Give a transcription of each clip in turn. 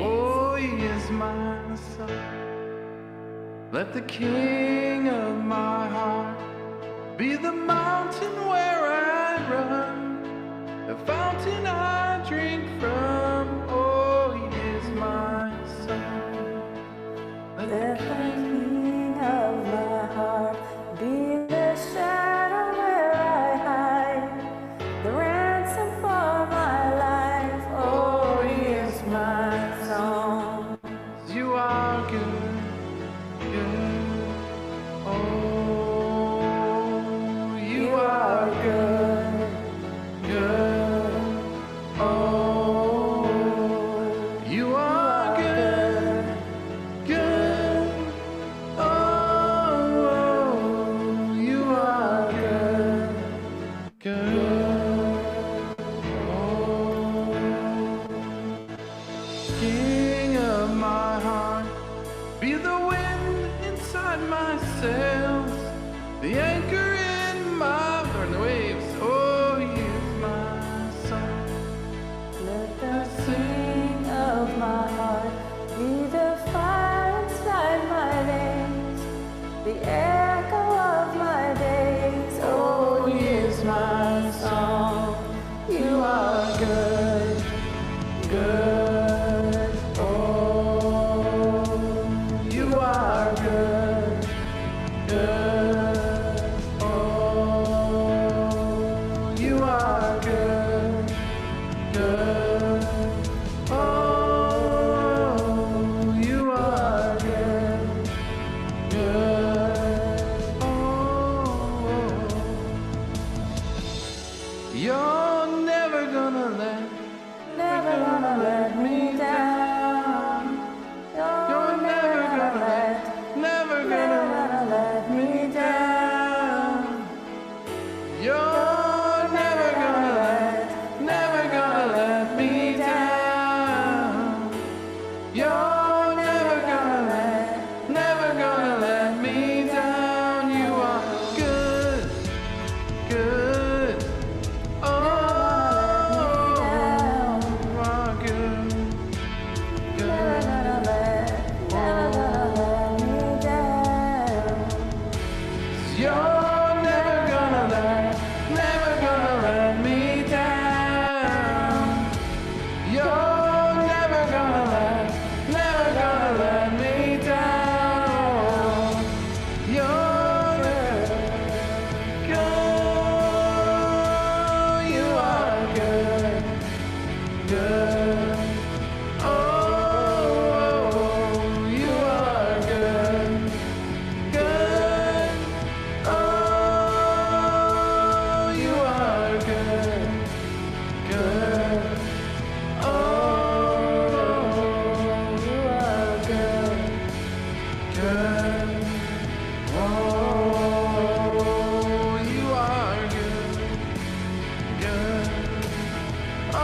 Oh, he is my son. Let the king of my heart be the mountain where I run, the fountain I drink from. Oh, he is my son. Let the king of my heart be the shadow where I hide, the ransom for my life. Oh, he is my song. You are good, good. Oh, you are good, good. Oh, you are good, good. Oh, you are good, good. Oh, King of my heart, be the wind inside my sails, the anchor in my or the waves. Oh, he is my son. Let the king of my heart be the fire inside my veins, the echo of my days. Oh, he is my song. You are good, good. Oh, You are good, good. Oh, you are good, good. Oh, you are good, good. Oh, you're never gonna let me down. You're never gonna let me down. You're never gonna let me down. You're never gonna let me down. You are good, good. Oh, you are good, good. You're never gonna let me down. You're never gonna let me down. You're good. You are good, good. Oh, you are good, good. Oh, you are good, good. Oh, you are good, good. Oh, you are good, good. Oh,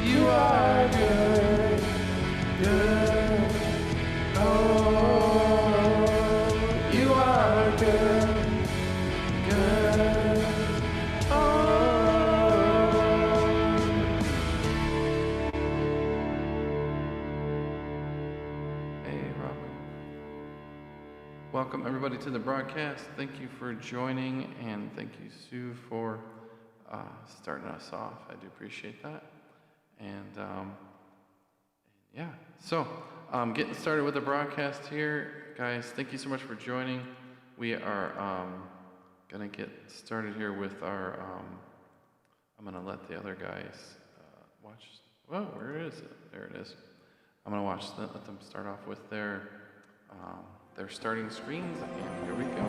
you are good, good. Oh, you are good, good. Hey, Rocco. Welcome everybody to the broadcast. Thank you for joining, and thank you, Sue, for starting us off. I do appreciate that. And yeah, so getting started with the broadcast here, guys. Thank you so much for joining. We are gonna get started here with our. I'm gonna let the other guys watch. Well, where is it? There it is. I'm gonna let them start off with their starting screens, and here we go.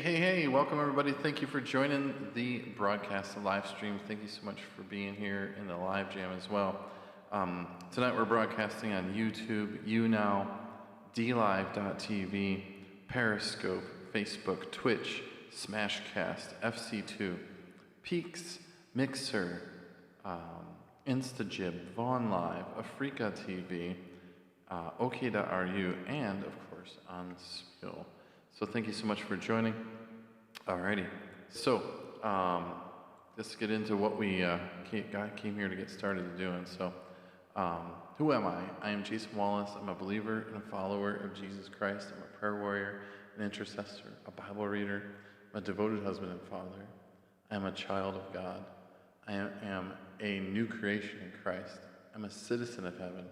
Hey, welcome everybody. Thank you for joining the broadcast, the live stream. Thank you so much for being here in the live jam as well. Tonight we're broadcasting on YouTube, YouNow, DLive.tv, Periscope, Facebook, Twitch, Smashcast, FC2, Peaks, Mixer, Instajib, Vaughn Live, Africa TV, OK.ru, and of course on Spiel. So thank you so much for joining. Alrighty, so let's get into what we came here to get started doing. So, who am I? I am Jason Wallace. I'm a believer and a follower of Jesus Christ. I'm a prayer warrior, an intercessor, a Bible reader. I'm a devoted husband and father. I am a child of God. I am a new creation in Christ. I'm a citizen of heaven.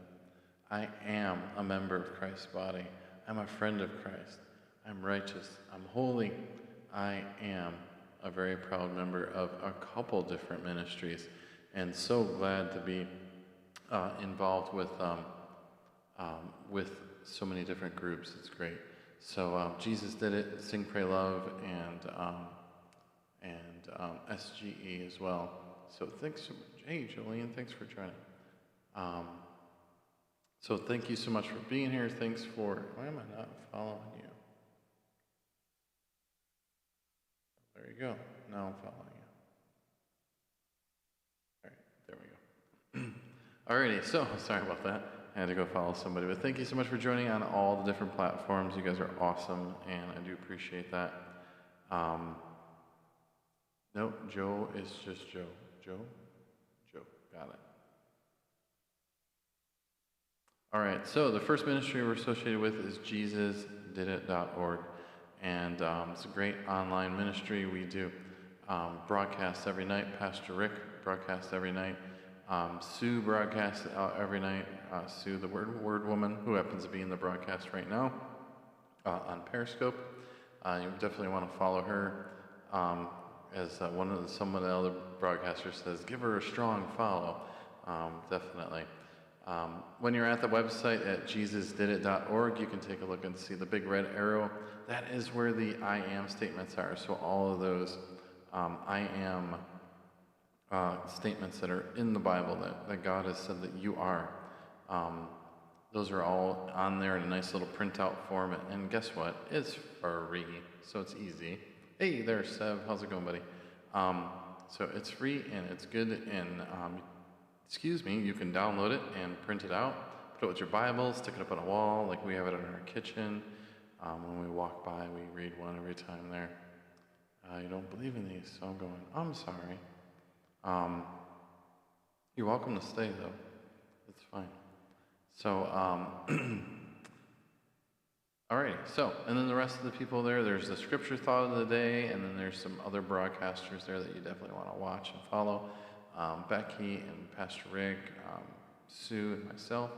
I am a member of Christ's body. I'm a friend of Christ. I'm righteous. I'm holy. I am a very proud member of a couple different ministries, and so glad to be involved with so many different groups. It's great. So Jesus Did It, Sing, Pray, Love, and SGE as well. So thanks so much. Hey, Jolene, thanks for joining. So thank you so much for being here. Thanks for. Why am I not following you? There you go. Now I'm following you. All right, there we go. Alrighty, so sorry about that. I had to go follow somebody, but thank you so much for joining on all the different platforms. You guys are awesome, and I do appreciate that. Nope, Joe is just Joe. Joe, got it. All right, so the first ministry we're associated with is JesusDidIt.org. And it's a great online ministry. We do broadcasts every night. Pastor Rick broadcasts every night. Sue broadcasts out every night. Sue, the word woman, who happens to be in the broadcast right now on Periscope. You definitely want to follow her. As some of the other broadcasters says, give her a strong follow. Definitely. When you're at the website at JesusDidIt.org, you can take a look and see the big red arrow. That is where the I am statements are. So all of those I am statements that are in the Bible that God has said that you are, those are all on there in a nice little printout form. And guess what? It's free, so it's easy. Hey there, Sev. How's it going, buddy? So it's free and it's good. And you can download it and print it out, put it with your Bible, stick it up on a wall, like we have it in our kitchen. When we walk by, we read one every time there. You don't believe in these, so I'm going, I'm sorry. You're welcome to stay, though. It's fine. So, all right. So, and then the rest of the people there's the scripture thought of the day, and then there's some other broadcasters there that you definitely want to watch and follow. Becky and Pastor Rick, Sue and myself.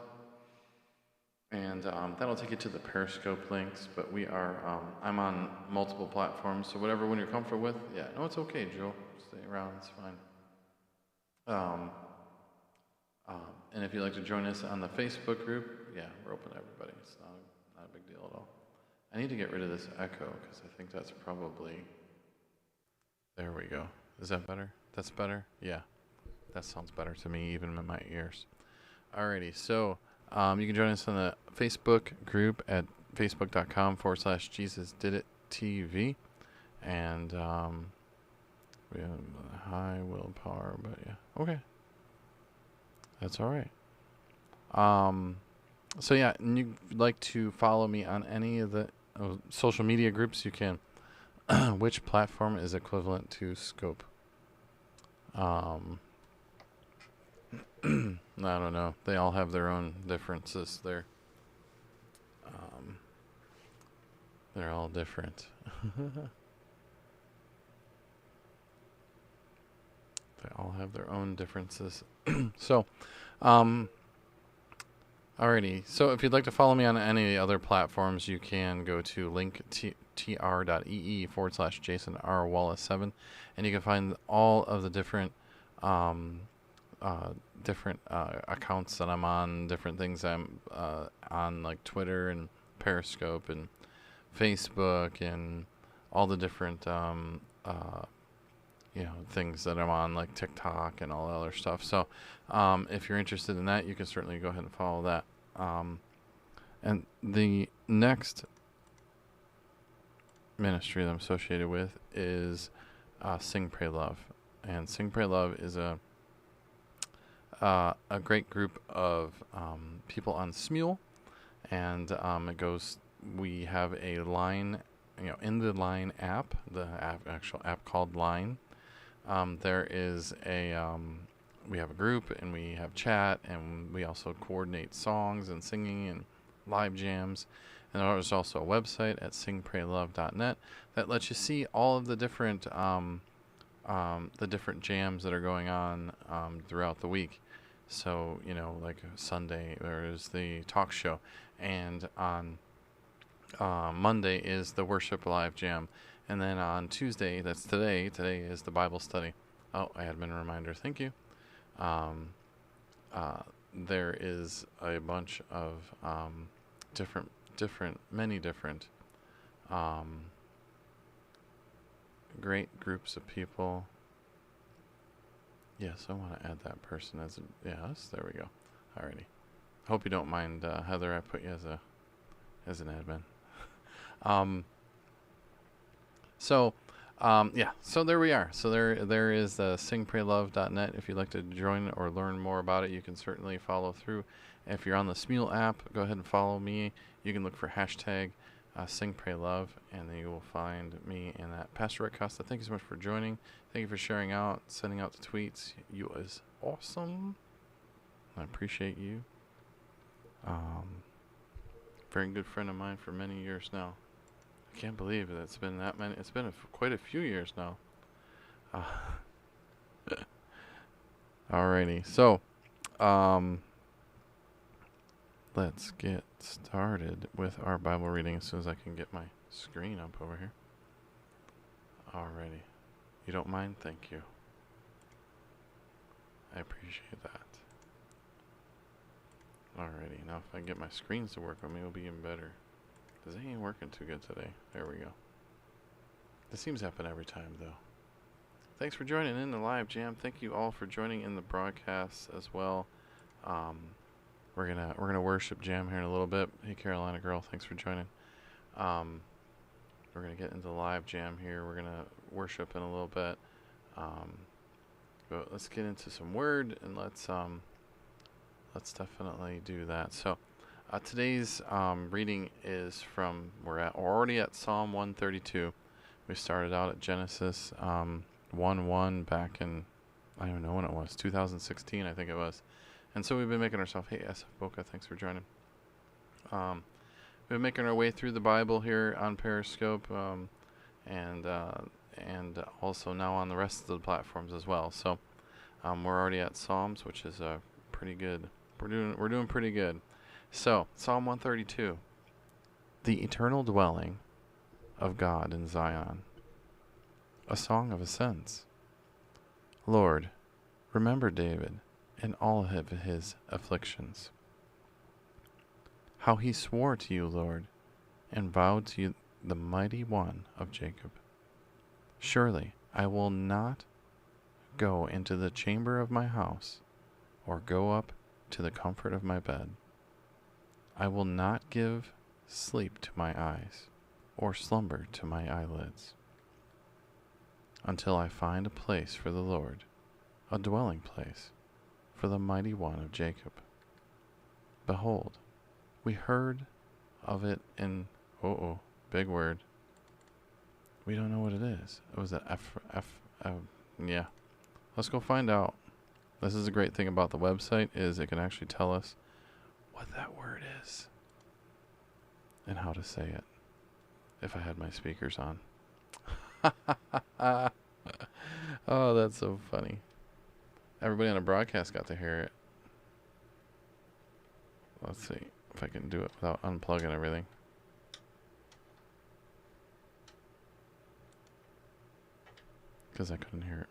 And that'll take you to the Periscope links, but I'm on multiple platforms, so whatever one you're comfortable with, yeah. No, it's okay, Joe. Stay around, it's fine. And if you'd like to join us on the Facebook group, yeah, we're open to everybody. It's not a big deal at all. I need to get rid of this echo, because I think that's probably, there we go. Is that better? That's better? Yeah. That sounds better to me, even in my ears. Alrighty, so you can join us on the Facebook group at facebook.com/JesusDidItTV. And we have high willpower, but yeah. Okay. That's alright. So yeah, and you'd like to follow me on any of the social media groups, you can. Which platform is equivalent to Scope? I don't know. They all have their own differences there. They're all different. They all have their own differences. So, alrighty. So if you'd like to follow me on any other platforms, you can go to linktr.ee/Jason R. Wallace 7, and you can find all of the different accounts that I'm on, different things I'm on, like Twitter and Periscope and Facebook and all the different things that I'm on, like TikTok and all that other stuff. So if you're interested in that, you can certainly go ahead and follow that. And the next ministry that I'm associated with is Sing Pray Love. And Sing Pray Love is a great group of people on Smule. And we have a Line, in the Line app, actual app called Line. There is we have a group, and we have chat, and we also coordinate songs and singing and live jams. And there's also a website at singpraylove.net that lets you see all of the different jams that are going on throughout the week. So, like Sunday, there is the talk show, and on Monday is the worship live jam. And then on Tuesday, that's today is the Bible study. Oh, admin reminder, thank you. There is a bunch of many different great groups of people. Yes, I want to add that person as yes, there we go. Alrighty. Hope you don't mind, Heather, I put you as an admin. So there we are. So there is singpraylove.net. If you'd like to join or learn more about it, you can certainly follow through. If you're on the Smule app, go ahead and follow me. You can look for hashtag #SingPrayLove, and then you will find me in that. Pastor Rick Costa, thank you so much for joining. Thank you for sharing out, sending out the tweets. You is awesome. I appreciate you. Very good friend of mine for many years now. I can't believe it. It's been that many. It's been quite a few years now. Alrighty. So, let's get started with our Bible reading as soon as I can get my screen up over here. Alrighty. You don't mind? Thank you. I appreciate that. Alrighty. Now, if I can get my screens to work on me, it'll be even better. Because they ain't working too good today. There we go. This seems to happen every time, though. Thanks for joining in the live jam. Thank you all for joining in the broadcast as well. We're gonna worship jam here in a little bit. Hey, Carolina girl, thanks for joining. We're gonna get into the live jam here. We're gonna worship in a little bit. But let's get into some word, and let's definitely do that. So. Today's reading is from, we're already at Psalm 132. We started out at Genesis 1:1 back in, I don't even know when it was, 2016 I think it was. And so we've been making ourselves, hey SF Boca, thanks for joining. We've been making our way through the Bible here on Periscope, and also now on the rest of the platforms as well. So we're already at Psalms, which is pretty good. We're doing pretty good. So, Psalm 132, the eternal dwelling of God in Zion, a song of ascents. Lord, remember David and all of his afflictions, how he swore to you, Lord, and vowed to you, the mighty one of Jacob. Surely I will not go into the chamber of my house, or go up to the comfort of my bed. I will not give sleep to my eyes, or slumber to my eyelids, until I find a place for the Lord, a dwelling place for the mighty one of Jacob. Behold, we heard of it in, big word. We don't know what it is. It was an yeah. Let's go find out. This is a great thing about the website, is it can actually tell us what that word is and how to say it, if I had my speakers on. Oh, that's so funny. Everybody on the broadcast got to hear it. Let's see if I can do it without unplugging everything. Because I couldn't hear it.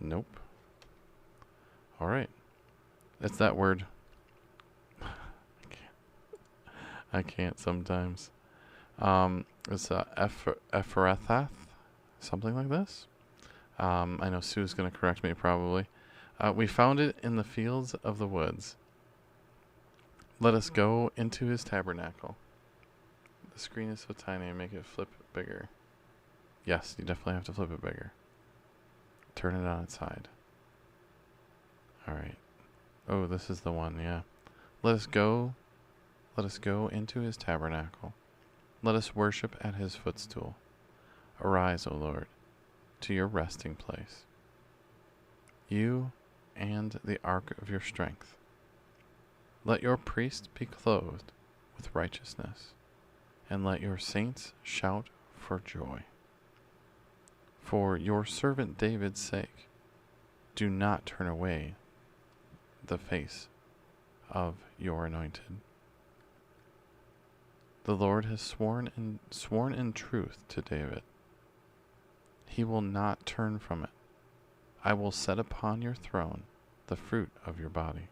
Nope. All right. It's that word. I can't sometimes. It's Ephrathah, something like this. I know Sue's going to correct me probably. We found it in the fields of the woods. Let us go into his tabernacle. The screen is so tiny, make it flip bigger. Yes, you definitely have to flip it bigger. Turn it on its side. Alright. Oh, this is the one, yeah. Let us go into his tabernacle. Let us worship at his footstool. Arise, O Lord, to your resting place. You and the ark of your strength. Let your priests be clothed with righteousness, and let your saints shout for joy. For your servant David's sake, do not turn away the face of your anointed. The Lord has sworn in truth to David. He will not turn from it. I will set upon your throne the fruit of your body.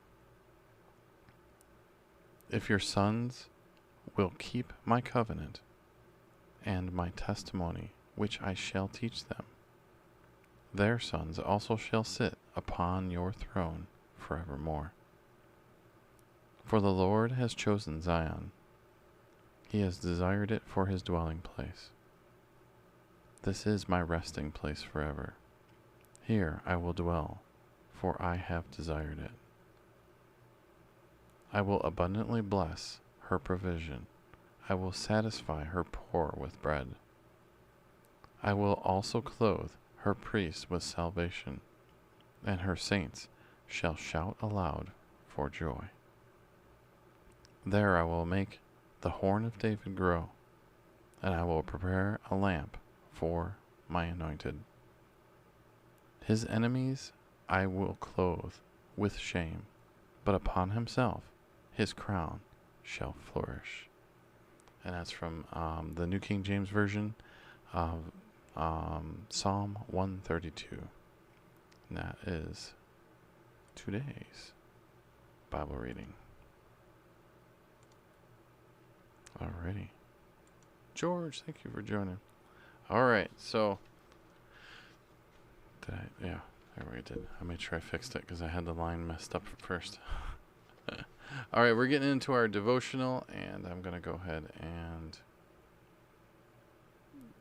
If your sons will keep my covenant and my testimony, which I shall teach them, their sons also shall sit upon your throne forevermore. For the Lord has chosen Zion. He has desired it for his dwelling place. This is my resting place forever. Here I will dwell, for I have desired it. I will abundantly bless her provision. I will satisfy her poor with bread. I will also clothe her priests with salvation, and her saints shall shout aloud for joy. There I will make the horn of David grow, and I will prepare a lamp for my anointed. His enemies I will clothe with shame, but upon himself his crown shall flourish. And that's from the New King James Version of Psalm 132. And that is today's Bible reading. Alrighty. George, thank you for joining. Alright, so yeah, there we did. I made sure I fixed it because I had the line messed up first. Alright, we're getting into our devotional, and I'm going to go ahead and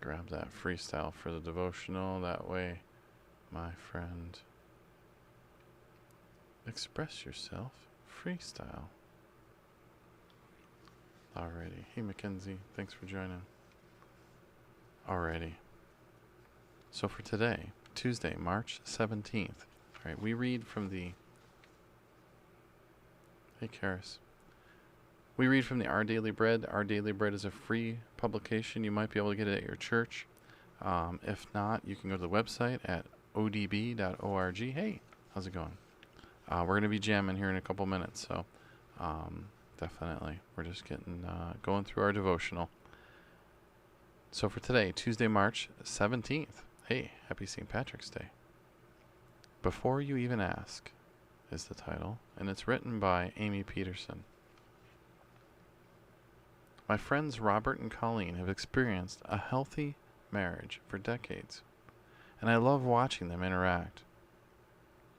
grab that freestyle for the devotional. That way, my friend, express yourself freestyle. Alrighty. Hey, Mackenzie. Thanks for joining. Alrighty. So for today, Tuesday, March 17th. Alright, we read from the... Hey, Karis. We read from the Our Daily Bread. Our Daily Bread is a free publication. You might be able to get it at your church. If not, you can go to the website at odb.org. Hey, how's it going? We're going to be jamming here in a couple minutes, so... definitely. We're just getting going through our devotional. So for today, Tuesday, March 17th. Hey, happy St. Patrick's Day. Before You Even Ask is the title, and it's written by Amy Peterson. My friends Robert and Colleen have experienced a healthy marriage for decades, and I love watching them interact.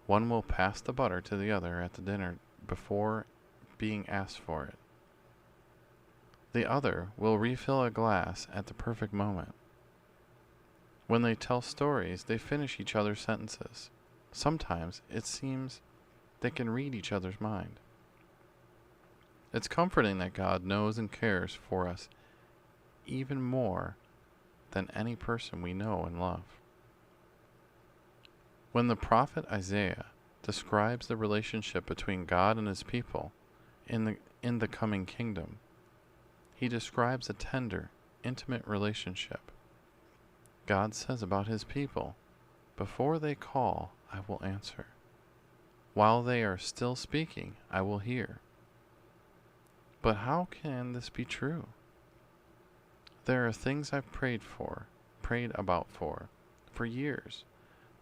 One will pass the butter to the other at the dinner before being asked for it. The other will refill a glass at the perfect moment. When they tell stories, they finish each other's sentences. Sometimes it seems they can read each other's mind. It's comforting that God knows and cares for us even more than any person we know and love. When the prophet Isaiah describes the relationship between God and his people in the coming kingdom, he describes a tender, intimate relationship. God says about his people, "Before they call, I will answer. While they are still speaking, I will hear." But how can this be true? There are things I've prayed about for years,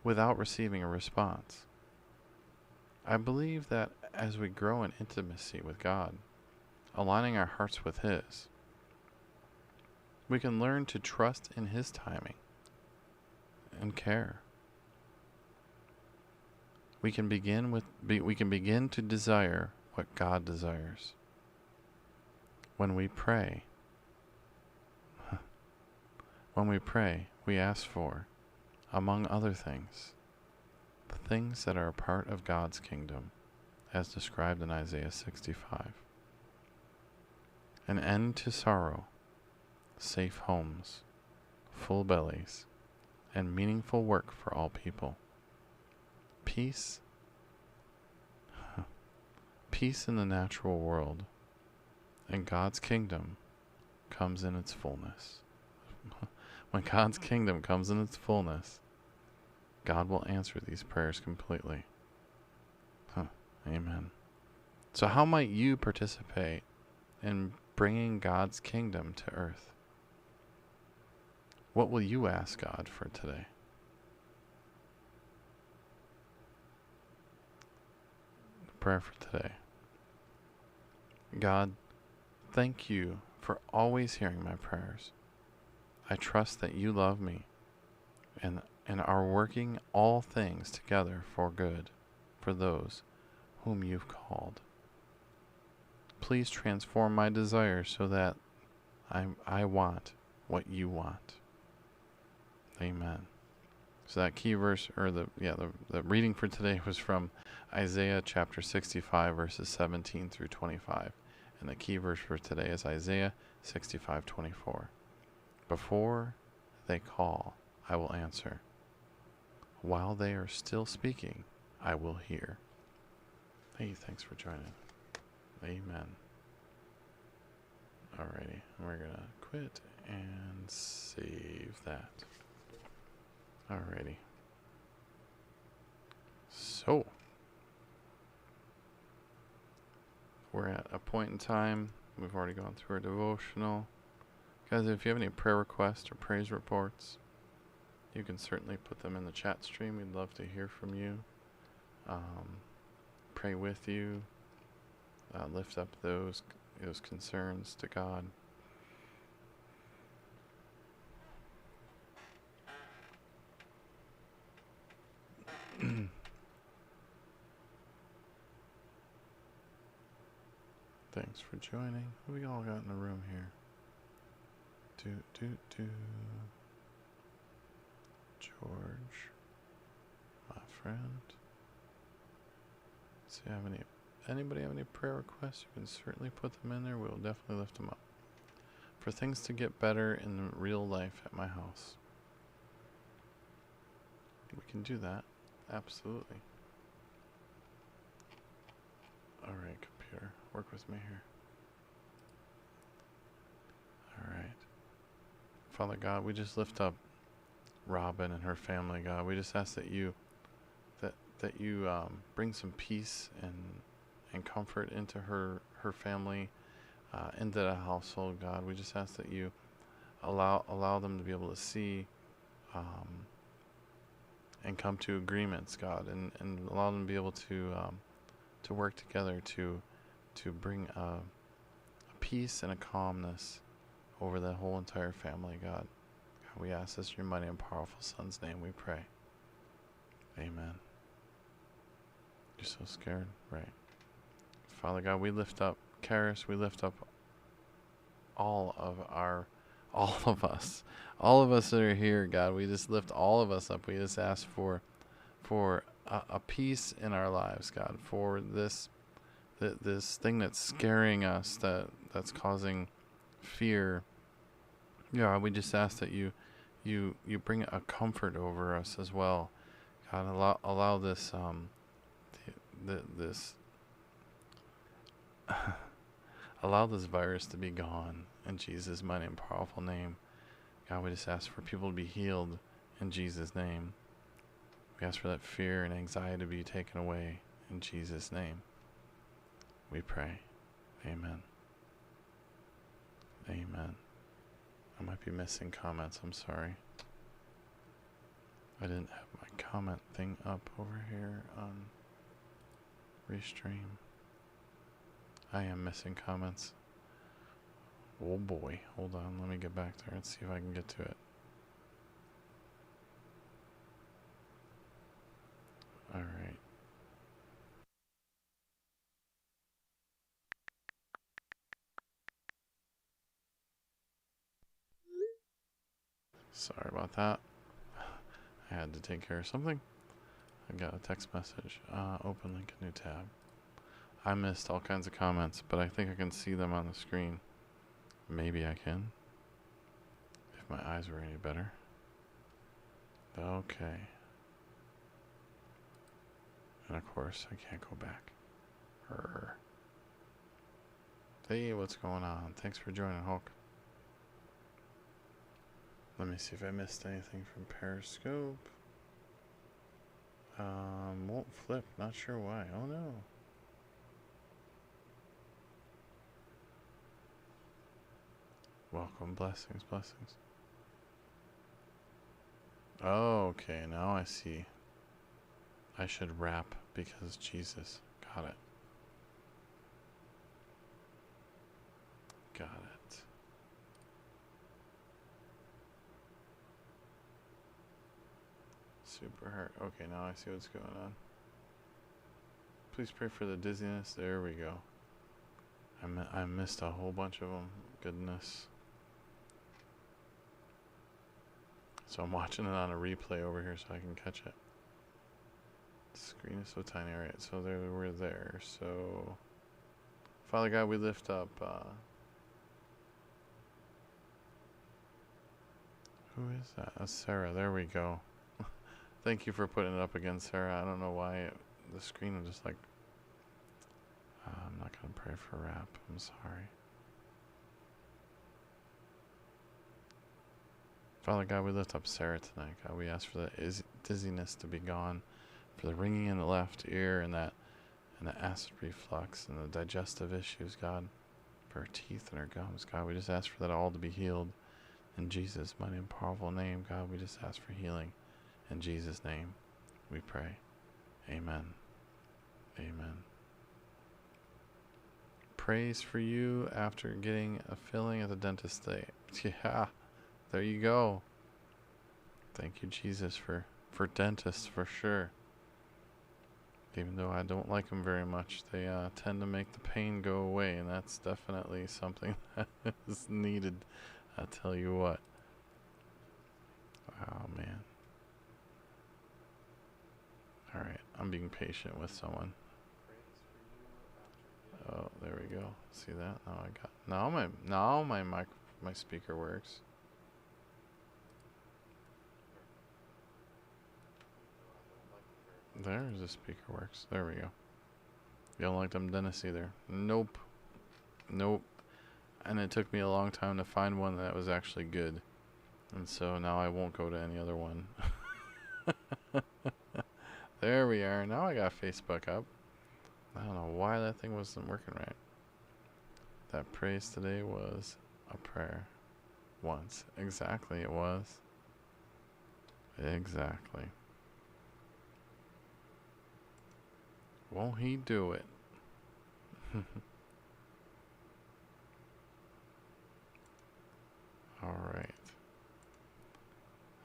without receiving a response. I believe that as we grow in intimacy with God, aligning our hearts with his, We can learn to trust in His timing and care. We can begin to desire what God desires. When we pray, we ask for, among other things, the things that are a part of God's kingdom, as described in Isaiah 65. An end to sorrow, safe homes, full bellies, and meaningful work for all people. Peace in the natural world, and God's kingdom comes in its fullness. When God's kingdom comes in its fullness, God will answer these prayers completely. Amen. So how might you participate in bringing God's kingdom to earth? What will you ask God for today? Prayer for today. God, thank you for always hearing my prayers. I trust that you love me and are working all things together for good for those whom you've called. Please transform my desires so that I want what you want. Amen. So that key verse, or the reading for today was from Isaiah chapter 65, verses 17 through 25. And the key verse for today is Isaiah 65:24. Before they call, I will answer. While they are still speaking, I will hear. Hey, thanks for joining. Amen. Alrighty, we're gonna quit and save that. Alrighty. So, we're at a point in time. We've already gone through our devotional. Guys, if you have any prayer requests or praise reports, you can certainly put them in the chat stream. We'd love to hear from you. Pray with you. Lift up those concerns to God. Thanks for joining. Who we all got in the room here? George, my friend. See, anybody have any prayer requests? You can certainly put them in there. We'll definitely lift them up. For things to get better in real life at my house. We can do that. Absolutely. Alright, computer. Work with me here. Alright. Father God, we just lift up Robin and her family, God. We just ask that you bring some peace and comfort into her family, into the household, God. We just ask that you allow them to be able to see and come to agreements, God, and allow them to be able to work together to bring a peace and a calmness over the whole entire family, God. God, we ask this in your mighty and powerful Son's name, we pray. Amen. You're so scared, right? Father God, we lift up Karis, we lift up all of us that are here, God. We just lift all of us up. We just ask for a peace in our lives, God, for this thing that's scaring us, that's causing fear. Yeah, we just ask that you bring a comfort over us as well, God. Allow this allow this virus to be gone in Jesus' mighty and powerful name. God, we just ask for people to be healed in Jesus' name. We ask for that fear and anxiety to be taken away in Jesus' name. We pray. Amen. Amen. I might be missing comments. I'm sorry. I didn't have my comment thing up over here on Restream. I am missing comments. Oh boy, hold on, let me get back there and see if I can get to it. All right. Sorry about that. I had to take care of something. I got a text message. Open link, a new tab. I missed all kinds of comments, but I think I can see them on the screen. Maybe I can. If my eyes were any better. Okay. And of course, I can't go back. Brr. Hey, what's going on? Thanks for joining, Hulk. Let me see if I missed anything from Periscope. Won't flip. Not sure why. Oh no. Welcome. Blessings, blessings. Oh, okay. Now I see. I should rap because Jesus. Got it. Got it. Super hurt. Okay, now I see what's going on. Please pray for the dizziness. There we go. I missed a whole bunch of them. Goodness. So I'm watching it on a replay over here so I can catch it. The screen is so tiny. Alright, so there we're there. So Father God, we lift up who is that? That's Sarah. There we go. Thank you for putting it up again, Sarah. I don't know why the screen was just like I'm not gonna pray for rap. I'm sorry. Father God, we lift up Sarah tonight. God, we ask for the dizziness to be gone, for the ringing in the left ear and the acid reflux and the digestive issues, God, for her teeth and her gums. God, we just ask for that all to be healed in Jesus' mighty and powerful name. God, we just ask for healing in Jesus' name. We pray. Amen. Amen. Praise for you after getting a filling at the dentist today. Yeah. There you go. Thank you, Jesus, for dentists, for sure. Even though I don't like them very much, they tend to make the pain go away, and that's definitely something that is needed. I tell you what. Oh, man. Alright, I'm being patient with someone. Oh, there we go. See that? Now my speaker works. There's the speaker works. There we go. You don't like them dentists either? Nope. Nope. And it took me a long time to find one that was actually good. And so now I won't go to any other one. There we are. Now I got Facebook up. I don't know why that thing wasn't working right. That praise today was a prayer. Once. Exactly, it was. Exactly. Won't he do it? Alright.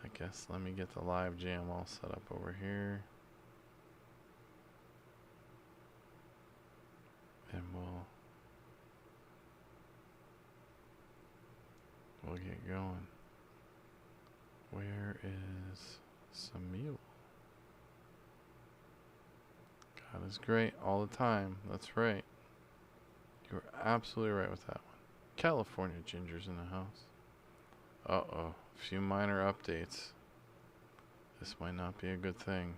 I guess let me get the live jam all set up over here. And we'll get going. Where is Samuel? God is great all the time. That's right. You were absolutely right with that one. California Ginger's in the house. Uh-oh. A few minor updates. This might not be a good thing.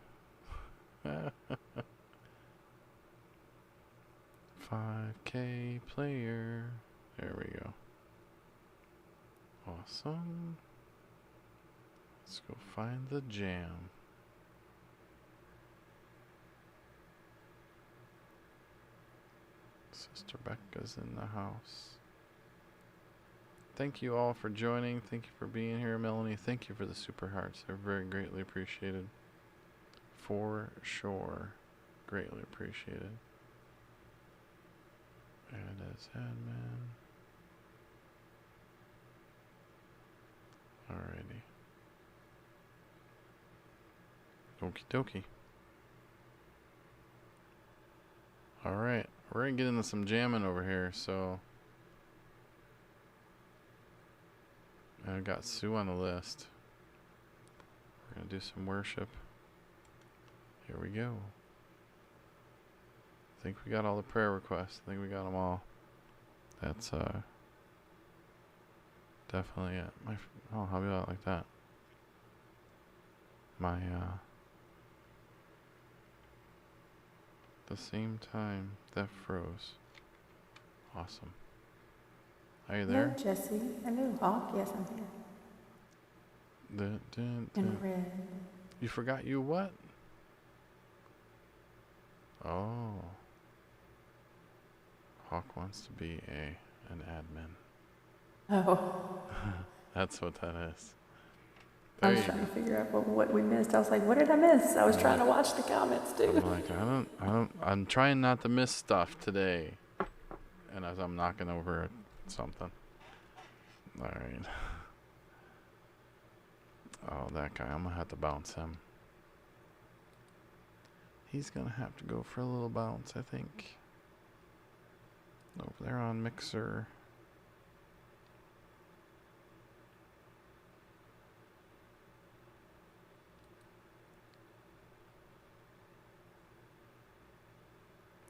5K player. There we go. Awesome. Let's go find the jam. Sister Becca's in the house. Thank you all for joining. Thank you for being here, Melanie. Thank you for the super hearts. They're very greatly appreciated. For sure. Greatly appreciated. And as admin. Alrighty. Okie dokie. Alright, we're gonna get into some jamming over here, so I got Sue on the list. We're gonna do some worship. Here we go. I think we got all the prayer requests. I think we got them all. That's definitely it. Oh, how about it like that? My the same time that froze. Awesome. Are you there? Hello, Jesse. Hello, Hawk. Yes, I'm here. Dun, dun, In dun. red. You forgot you what? Oh. Hawk wants to be an admin. Oh, That's what that is. I There was you trying go. to figure out what we missed. I was like, what did I miss? I was trying to watch the comments too. I'm like, I'm trying not to miss stuff today. And as I'm knocking over something. Alright. Oh, that guy. I'm gonna have to bounce him. He's gonna have to go for a little bounce, I think. Over there on Mixer.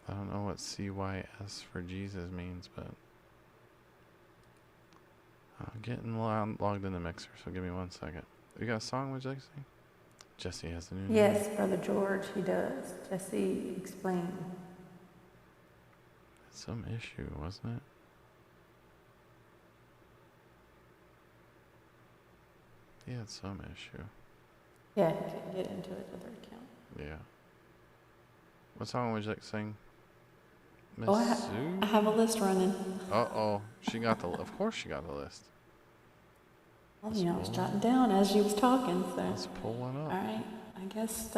I don't know what CYS for Jesus means, but I'm getting logged in the Mixer, so give me 1 second. You got a song, would you like to sing? Jesse has a new name. Yes, Brother George, he does. Jesse, explain. Some issue, wasn't it? He had some issue. Yeah, he couldn't get into his other account. Yeah. What song would you like to sing? Miss Oh, Sue? I have a list running. Uh-oh. She got the... Of course she got the list. Well, you know, I was jotting down as you was talking, so. Let's pull one All up. right, I guess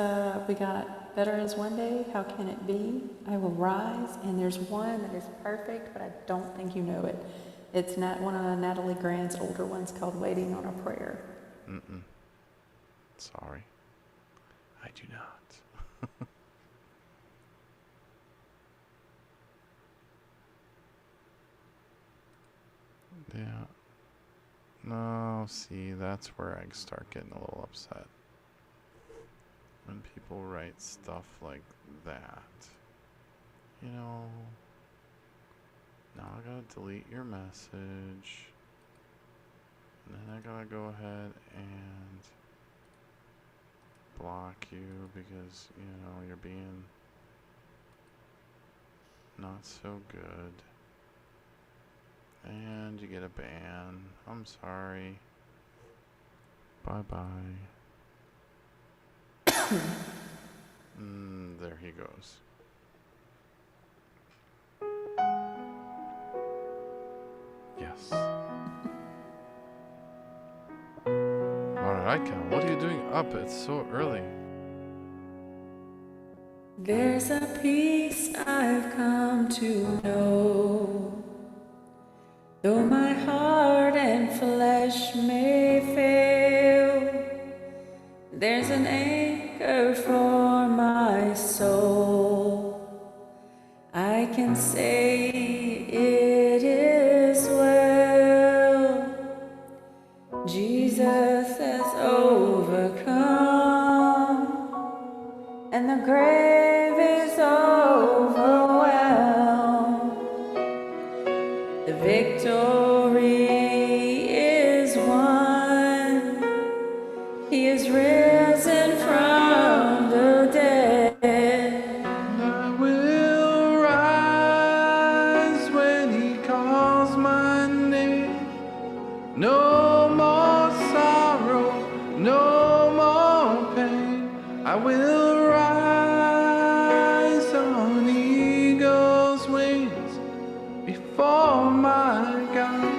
we got Better Is One Day, How Can It Be, I Will Rise, and there's one that is perfect, but I don't think you know it. It's not one of Natalie Grant's older ones called Waiting on a Prayer. Mm-mm. Sorry. I do not. Yeah. No, see, that's where I start getting a little upset. When people write stuff like that. You know, now I gotta delete your message. And then I gotta go ahead and block you because, you know, you're being not so good. And you get a ban. I'm sorry. Bye-bye. There he goes. Yes. Alright, Cal, what are you doing up? It's so early. There's a peace I've come to know, though my heart and flesh may fail. There's an anchor for my soul. I can say it is well. Jesus has overcome, and the grave is overwhelmed. The victory is won. He is risen from the dead. I will rise when he calls my name. No more sorrow, no more pain. I will rise on eagle's wings before my God.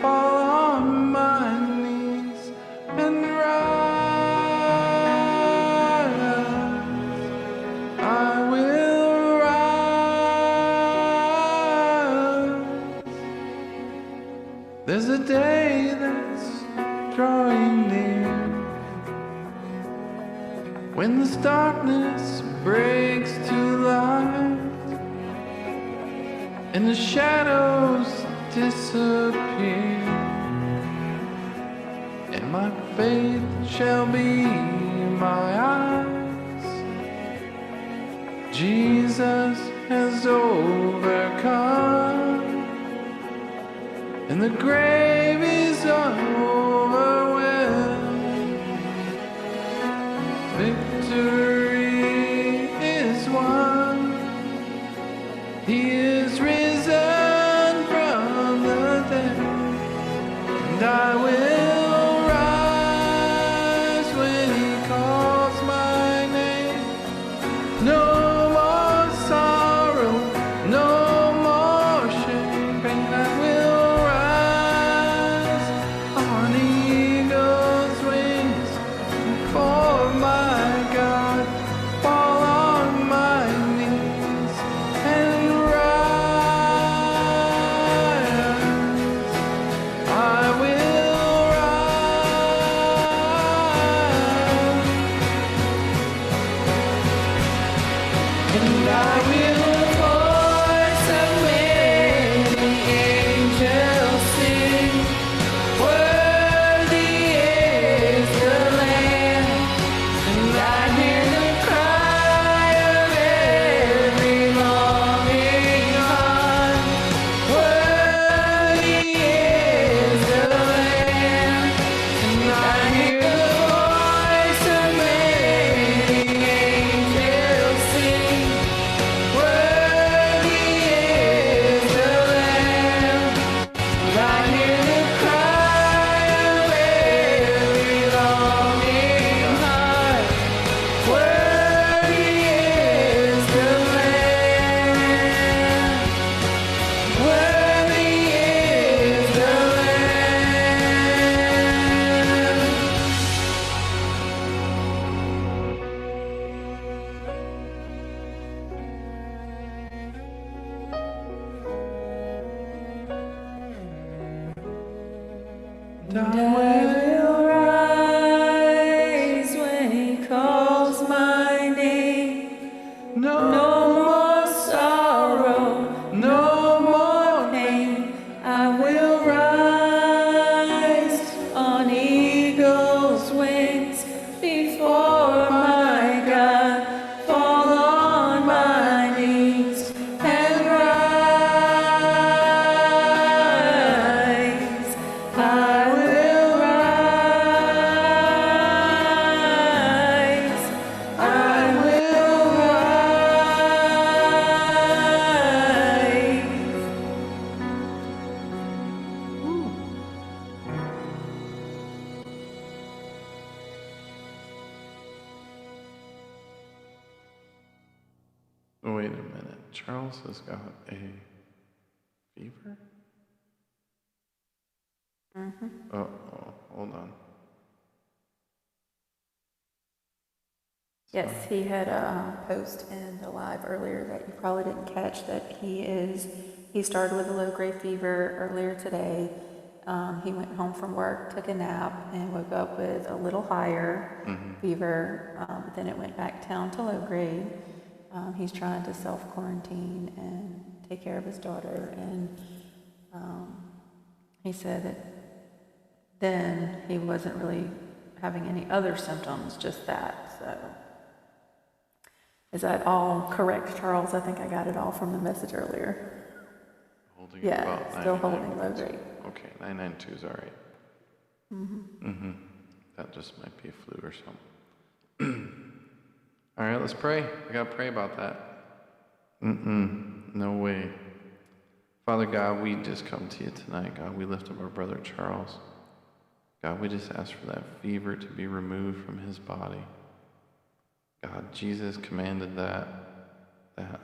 Fall on my knees and rise. I will rise. There's a day that's drawing near. When this darkness breaks to light and the shadows disappear, and my faith shall be my eyes, Jesus has overcome, and the grave is overwhelmed. Victory is won. He is risen from the dead, and I will rise when He calls my name. No more sorrow, no more shame, and I will rise on eagle's wings for my God, fall on my knees and rise. I will rise, and I will voice of many angels sing. Worthy is the Lamb, and I hear the cry of every longing heart. Worthy is the Lamb, and I hear the voice of many angels sing. Worthy is the Lamb, and I hear the cry of every longing heart. Worthy is the Lamb. Worthy is the Lamb. And I will rise when He calls my name. No more sorrow, no more pain. I will rise on eagle's wings before my God, fall on my knees and rise. I will rise. I will rise. Wait a minute. Charles has got a fever? Uh-oh, hold on. Yes, he had a post in the live earlier that you probably didn't catch, that he started with a low-grade fever earlier today. He went home from work, took a nap, and woke up with a little higher fever, but then it went back down to low grade. He's trying to self-quarantine and take care of his daughter, and he said that then he wasn't really having any other symptoms, just that. So is that all correct, Charles? I think I got it all from the message earlier. Holding Yeah, about still 99. holding low grade. Okay, 992 is all right. That just might be a flu or something. All right, let's pray. I gotta pray about that. No way. Father God, we just come to you tonight. God, we lift up our brother Charles. God, we just ask for that fever to be removed from his body. God, Jesus commanded that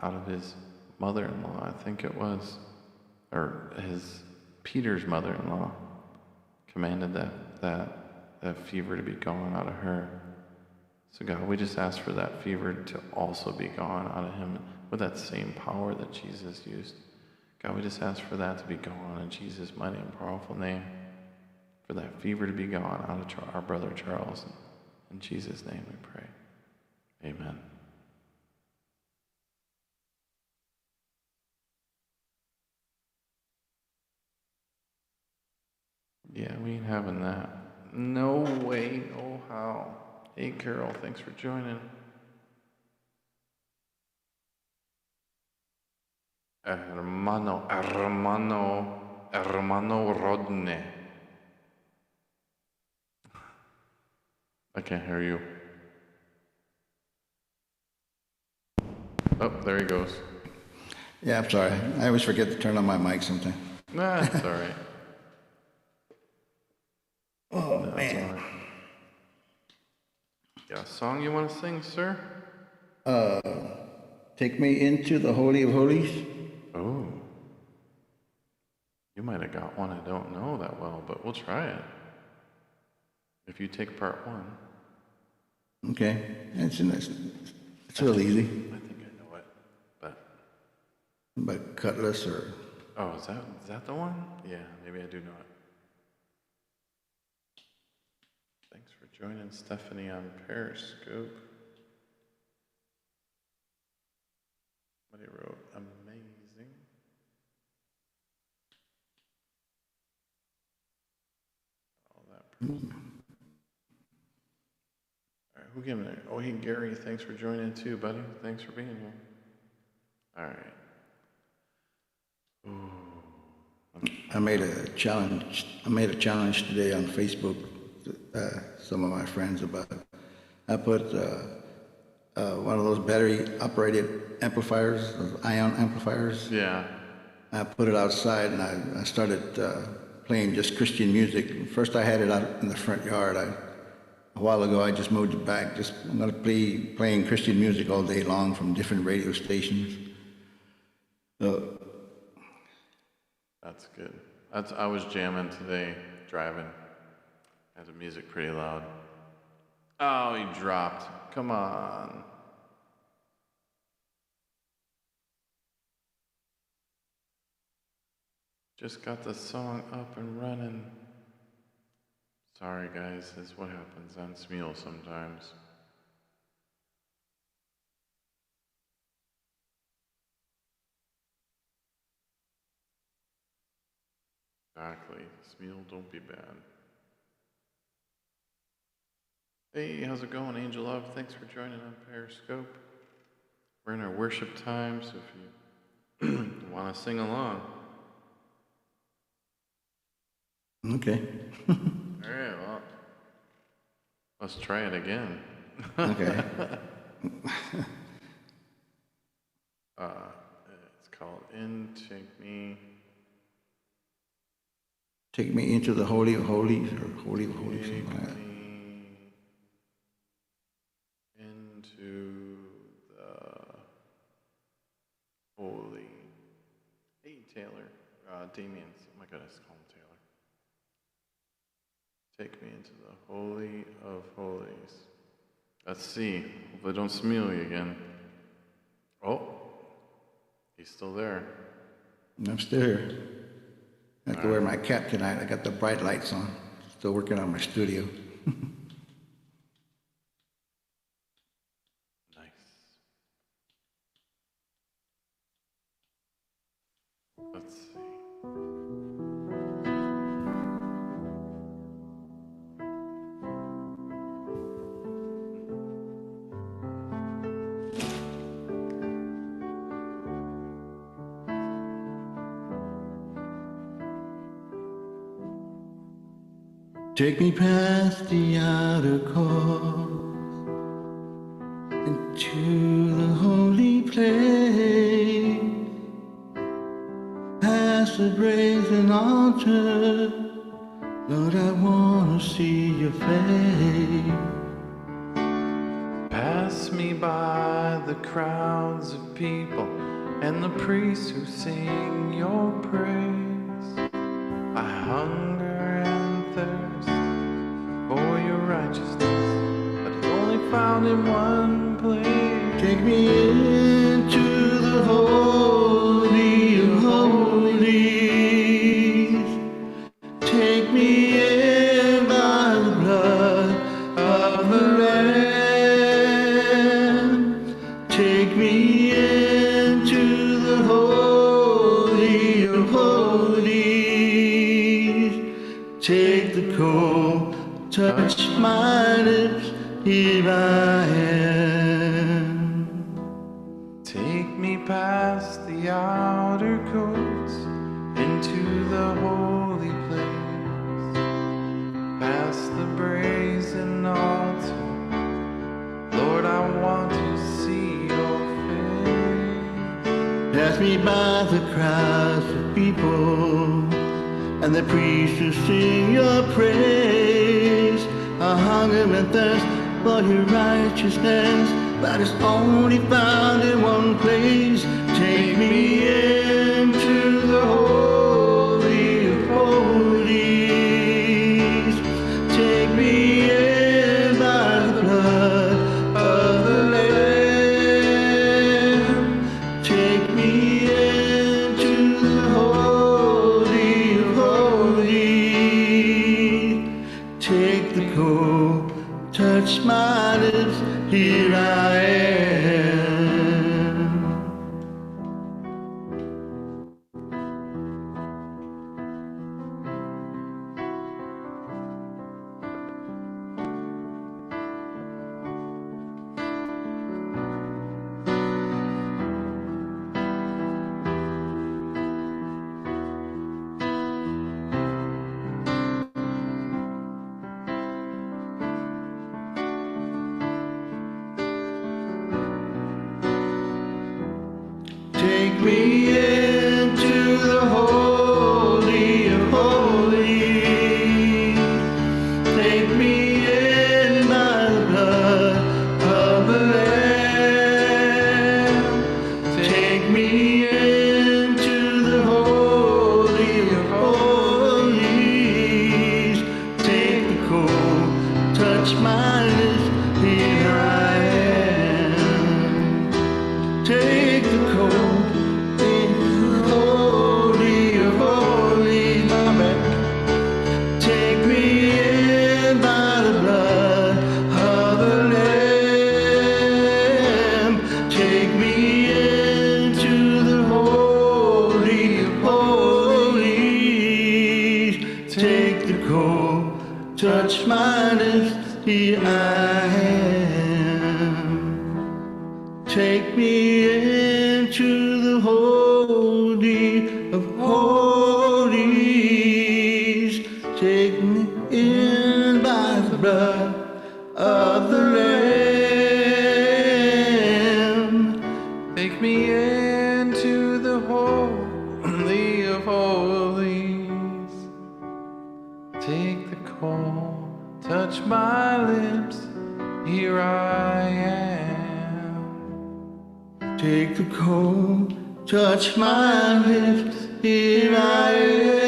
out of his mother-in-law, I think it was, or his Peter's mother-in-law, commanded that fever to be gone out of her. So God, we just ask for that fever to also be gone out of him with that same power that Jesus used. God, we just ask for that to be gone in Jesus' mighty and powerful name. for that fever to be gone out of our brother Charles. In Jesus' name we pray. Amen. Yeah, we ain't having that. No way, no how. Hey, Carol, thanks for joining. Hermano Rodney. I can't hear you. Oh, there he goes. Yeah, I'm sorry. I always forget to turn on my mic sometimes. Nah, it's all right. Oh, That's man. all right. Got a song you want to sing, sir? Take me into the Holy of Holies. Oh. You might have got one I don't know that well, but we'll try it. If you take part one. Okay. It's real easy. I think I know it, but... By Cutlass or... Oh, is that the one? Yeah, maybe I do know it. Thanks for joining Stephanie on Periscope. Somebody wrote amazing. All that. All right, who gave me that? Oh, hey, Gary, thanks for joining too, buddy. Thanks for being here. All right. Ooh. I made a challenge today on Facebook. Some of my friends about it. I put one of those battery-operated amplifiers, those ion amplifiers. Yeah. I put it outside and I started playing just Christian music. First, I had it out in the front yard. A while ago, I just moved it back. I'm going to be playing Christian music all day long from different radio stations. That's good. I was jamming today, driving. Had the music pretty loud. Oh, he dropped. Come on. Just got the song up and running. Sorry, guys. That's what happens on Smeal sometimes. Exactly. Smeal, don't be bad. Hey, how's it going, Angel Love? Thanks for joining on Periscope. We're in our worship time, so if you want to sing along. Okay. All right, well, let's try it again. Okay. It's called Take me into the Holy of Holies or Holy of Holies. Take Something like that. me into the holy. Hey, Taylor. Damien's. Oh my goodness, call him Taylor. Take me into the Holy of Holies. Let's see. Hope I don't smeal you again. Oh, he's still there. I'm still here. I have to wear my cap tonight. I got the bright lights on. Still working on my studio. Nice. Let's see. Take me past the outer court into the holy place, past the brazen altar. Lord, I want to see your face. Pass me by the crowds of people and the priests who sing your praise. I hunger and thirst for your righteousness, but it's only found in one place. Take me into the Holy of Holies. Take me in. Take the cold, touch my lips, here I am. Take me past the outer courts into the holy place, past the brazen altar. Lord, I want to see your face. Pass me by the crowds of people and the priests who sing your praise. I hunger and thirst for your righteousness, but it's only found in one place. Take me into the holy of holies. Take me in by the blood of the Lamb. Take me into the holy of holies. Take the cold, touch my lips, here I am. Take me into the holy of holies. Take me in by the blood of the Lamb. Take me into the holy of holies. Take the cold, touch my lips, here I am. Take the cold, into the holy of holies, my man. Take me in by the blood of the Lamb. Take me into the holy of holies. Take the cold, touch my lips, here I am. Take me into the holy of holies. Take me in by the blood of the Lamb. Take me into the holy of holies. Take the cold, touch my lips, here I am. Take the cold, touch my lips, here I am.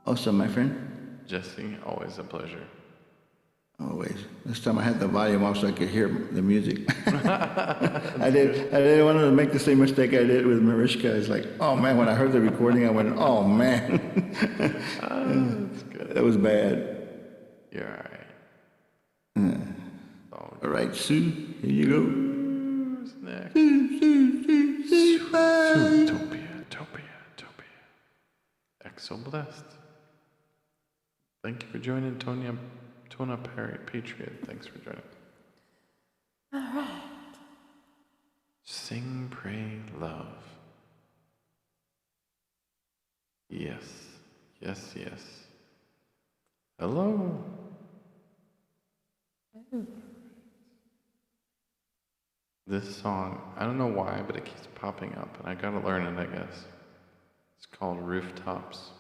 Awesome, my friend. Jesse, always a pleasure. Always. This time I had the volume off so I could hear the music. I didn't want to make the same mistake I did with Mariska. It's like, oh man, when I heard the recording, I went, oh man. That's good. That was bad. You're all right. All right, Sue, here you go. Who's next? Sue, bye. Zootopia. Exo blessed. Thank you for joining, Tona Perry, Patriot. Thanks for joining. All right. Sing, pray, love. Yes. Hello. This song, I don't know why, but it keeps popping up, and I gotta learn it, I guess. It's called Rooftops.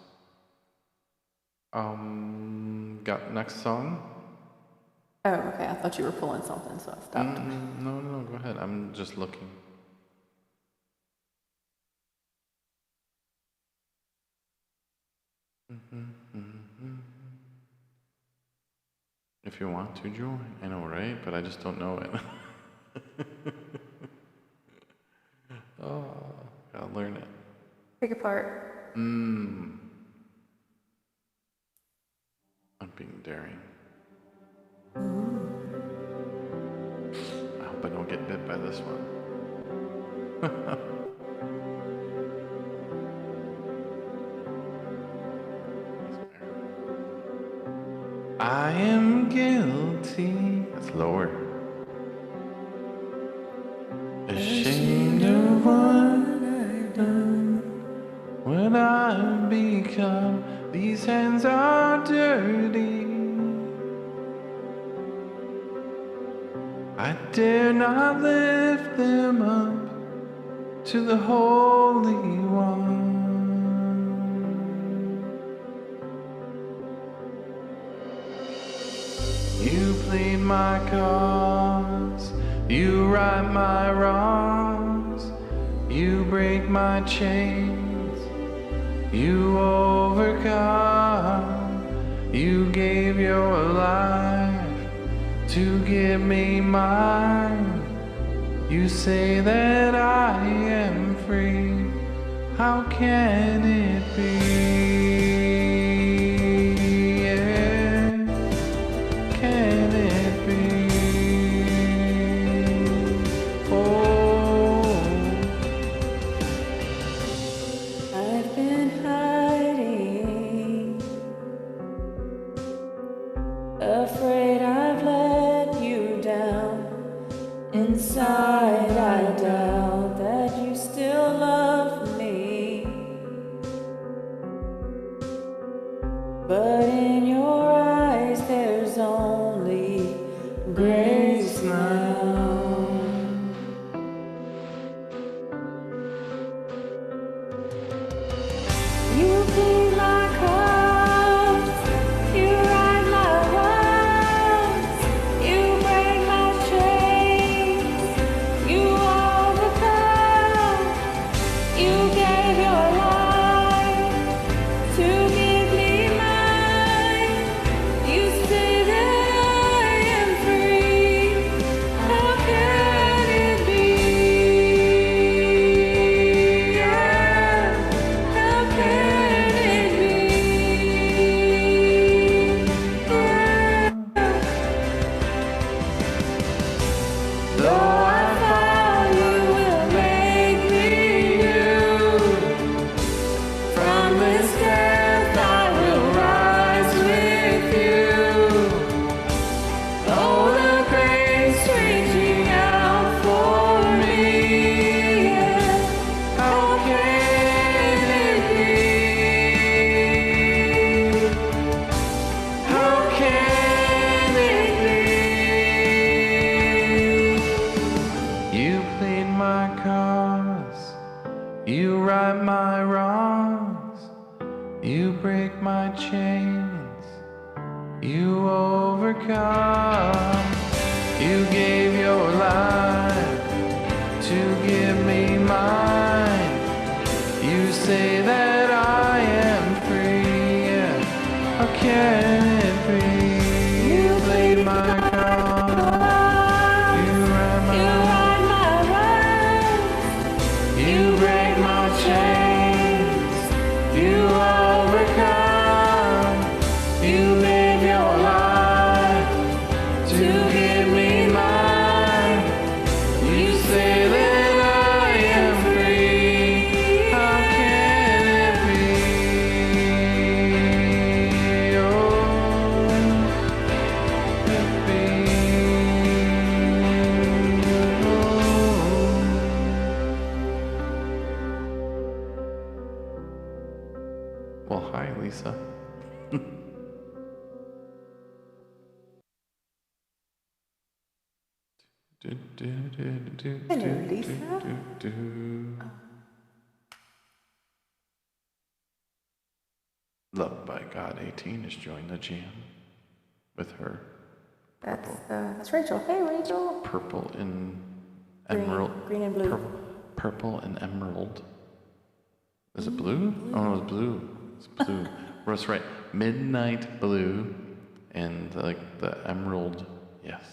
Got next song? Oh, okay. I thought you were pulling something, so I stopped. No, go ahead. I'm just looking. If you want to join, I know, right? But I just don't know it. Oh, gotta learn it. Pick apart. I'm being daring. hope I don't get bit by this one. I am guilty. That's lower. Ashamed of what I've done, what I've become. These hands are dirty. I dare not lift them up to the Holy One. You plead my cause, you right my wrongs, you break my chains, you overcome, you gave your life to give me mine. You say that I am free, how can it be? Yeah. Can it be? Oh, I've been hiding, afraid I've let you down. Inside I doubt that you still love me, but in your eyes there's only grace now. You plead my cause, you right my wrongs, you break my chains, you overcome, you gave your life to give me mine. You say that I am free, how can it be? Yeah, how can it be? Though I found you will make me new. From this death I will rise with you. Oh, the grace reaching out for me. Yeah. How can it be? How can it be? You plead my cause, you right my wrongs, you break my chains, you overcome, you gave your life to give me mine. You say that I am free, yeah. How can it be? You plead my cause, you right my wrongs, you break my chains, you overcome, you live your life to give me mine. You say that I am free, how can it be? Oh, it be? Oh. Well, hi, Lisa. Hello, Lisa. Loved by God 18 has joined the jam with her That's Rachel. Hey, Rachel. purple and Green- emerald. green and blue. Purple and emerald. Is it blue? Oh, no, it's blue. It's blue. That's right. Midnight blue and like the emerald. Yes.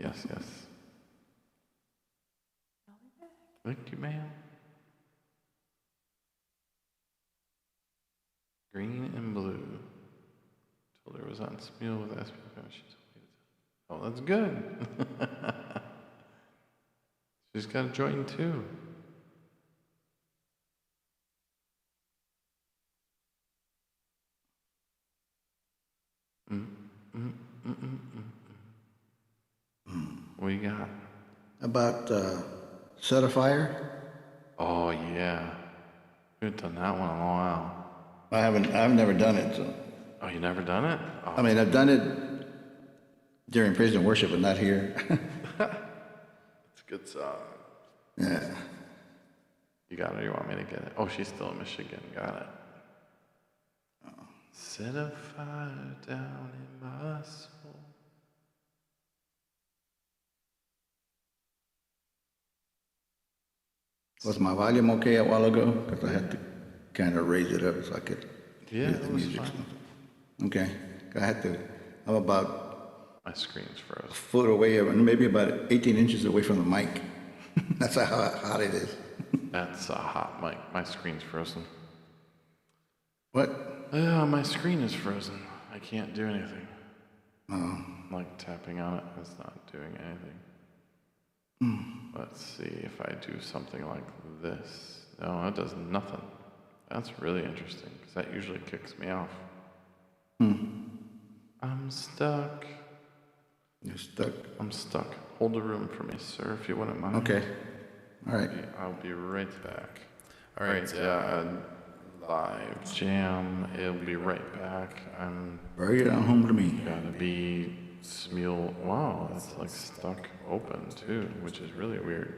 Yes, yes. Thank you, ma'am. Green and blue. Told her it was on Spiel with SPF. She told me to. Oh, that's good. She's got to join too. Mm, mm, mm, mm, mm. What you got? About set a fire. Oh yeah, we haven't done that one in a while. I've never done it. So Oh, you never done it? I Oh, mean, I've done it during praise and worship, but not here. it's a good song. Yeah. You got it. You want me to get it? Oh, she's still in Michigan. Got it. Set a fire down in my soul. Was my volume okay a while ago? Because I had to kind of raise it up so I could Yeah, hear the it was music. fine. Okay. I had to. I'm about My screen's a froze. foot away, maybe about 18 inches away from the mic. That's how hot it is. That's a hot mic. My screen's frozen. What? Yeah, my screen is frozen. I can't do anything. Oh. Like tapping on it is not doing anything. Let's see if I do something like this. No, it does nothing. That's really interesting because that usually kicks me off. I'm stuck. You're stuck. I'm stuck. Hold the room for me, sir, if you wouldn't mind. Okay. All right. I'll be right back. All right, live jam. It'll be right back. I'm Bring it on home to me. gotta be Smule. Wow, that's like stuck open too, which is really weird.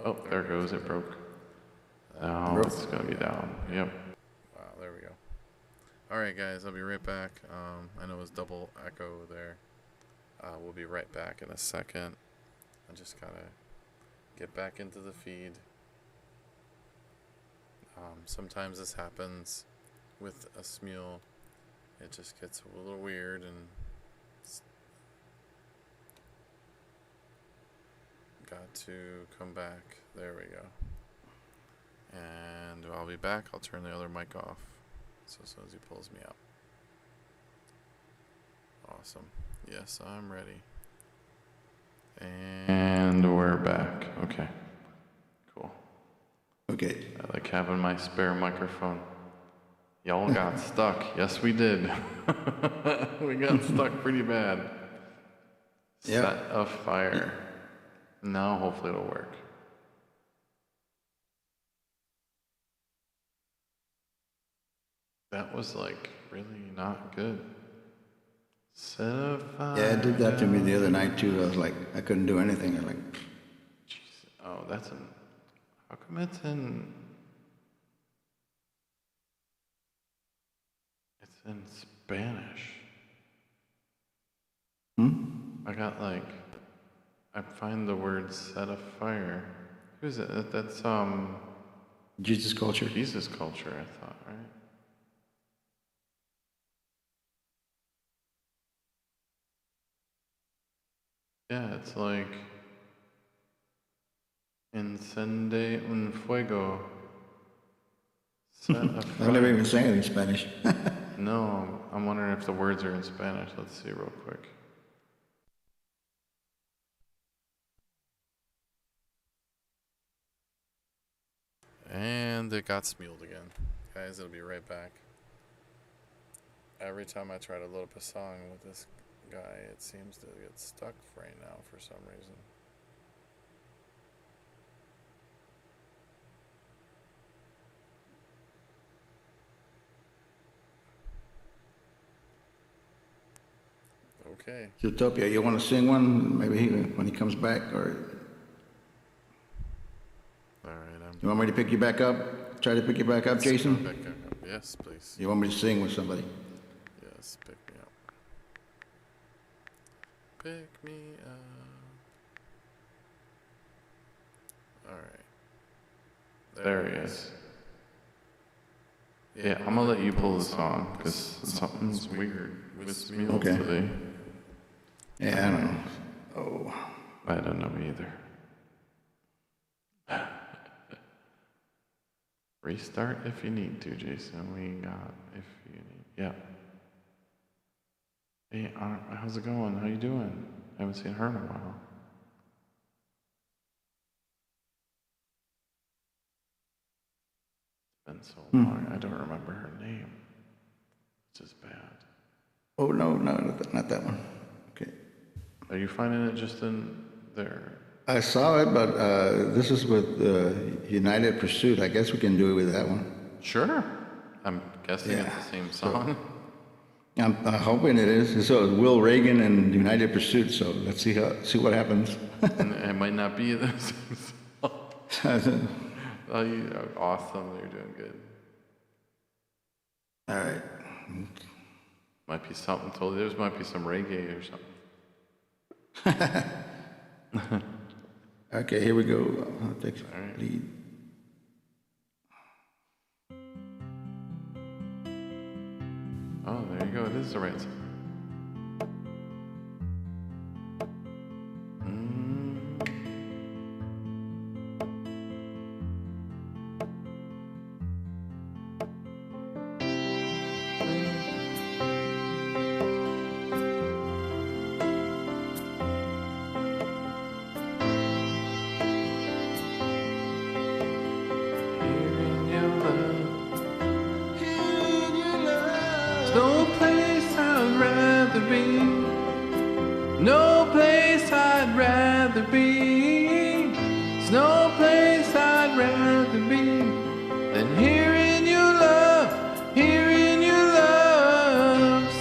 Oh, there it goes. It broke. Now Broke. it's gonna be down. Yep. Wow, there we go. All right, guys, I'll be right back. I know it was double echo there. We'll be right back in a second. I just gotta get back into the feed. Sometimes this happens with a Smule. It just gets a little weird and got to come back. There we go. And I'll be back. I'll turn the other mic off so as soon as he pulls me out. Awesome. Yes, I'm ready. And we're back. Okay. Cool. Okay. I like having my spare microphone. Y'all got stuck. Yes, we did. We got stuck pretty bad. Yeah. Set a fire. Now, hopefully, it'll work. That was like really not good. Set a fire. Yeah, it did that to me the other night too. I was like, I couldn't do anything. I'm like, Jeez. Oh, that's in. How come it's in? It's in Spanish. I got like. I find the word "set a fire." Who's it? That's Jesus culture. Jesus culture. I thought, right? Yeah, it's like encende un fuego. Set a I've fire. never even sang it in Spanish. No, I'm wondering if the words are in Spanish. Let's see real quick. And it got smuled again. Guys, it'll be right back. Every time I try to load up a song with this guy, it seems to get stuck right now for some reason. Okay. Zootopia, you want to sing one? Maybe when he comes back, or All right. you want me to pick you back up? Try to pick you back up, Jason? Back up. Yes, please. You want me to sing with somebody? Yes, pick me up. Pick me up. All right. There he is. Yeah, I'm gonna let you pull the song because something's weird with Smule Okay. today. Yeah, I don't know. Oh, I don't know either. Restart if you need to, Jason. We got if you need. Yeah. Hey, how's it going? How you doing? I haven't seen her in a while. Been so long, I don't remember her name. Which is bad. Oh, no, not that one. Okay. Are you finding it just in there? I saw it, but this is with United Pursuit. I guess we can do it with that one. Sure. I'm guessing it's Yeah, the same song. I'm hoping it is. So it's Will Reagan and United Pursuit. So let's see what happens. And it might not be the same song. Oh, you are awesome. You're doing good. All right. Might be something totally. There might be some reggae or something. Okay, here we go. I'll take the right. lead. Oh, there you go. It is the right song. No place I'd rather be. No place I'd rather be. There's no place I'd rather be than here in your love, here in your love.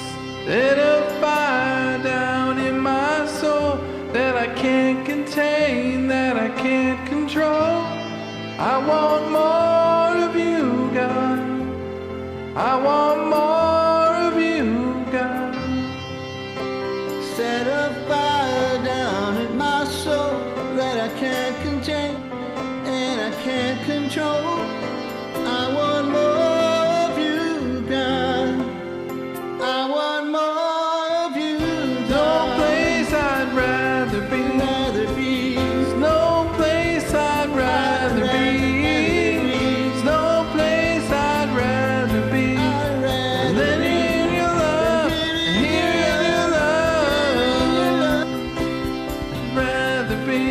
Set a fire down in my soul that I can't contain, that I can't control. I want more of you, God. I want more of you, God. Set a fire down in my soul that I can't contain and I can't control. I want more of you, God. I want more of you, God. No place I'd rather be. There's no place I'd rather be. There's no place I'd rather be than in your love, and here in your love. Rather be.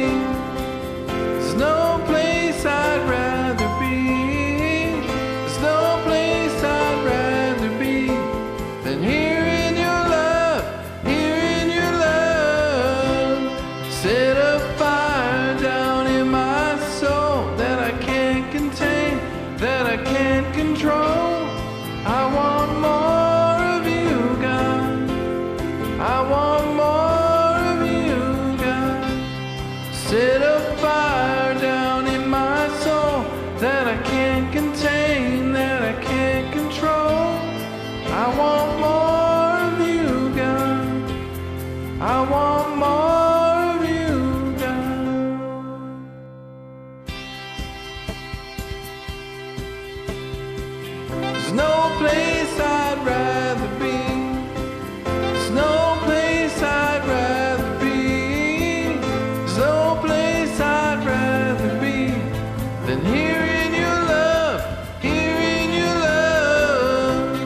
There's no place I'd rather be. There's no place I'd rather be than here in your love, here in your love. Set a fire down in my soul that I can't contain, that I can't control. I want more of you, God. I want more of you, God. Set a fire down in my soul that I can't contain, that I can't control. I want more of you, God. I want more of you, God. There's no place I'd rather be. There's no place I'd rather be. There's no place I'd rather be than here in your love, here in your love.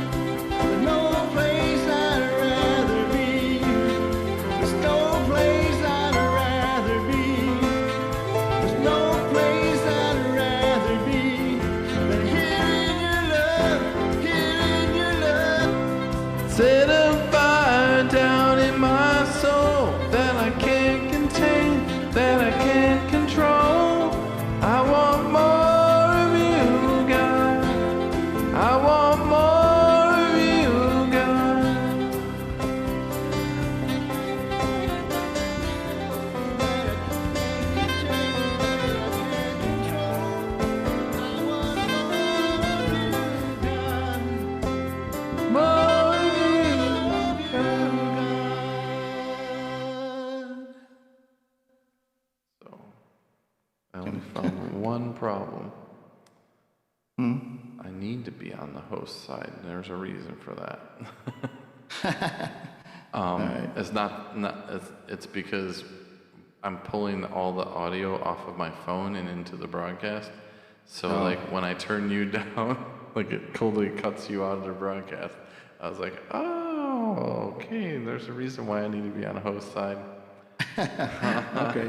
There's no place I'd rather be. There's no place I'd rather be. There's no place I'd rather be than here in your love, here in your love. Set a fire down in my soul that I can't contain, that I can't control. I want more of you, God. I want more of you, God. More of you, God. So, I only found one problem. I need to be on the host side, and there's a reason for that. It's it's because I'm pulling all the audio off of my phone and into the broadcast. So like when I turn you down, like it totally cuts you out of the broadcast. I was like, oh, okay, there's a reason why I need to be on the host side. Okay.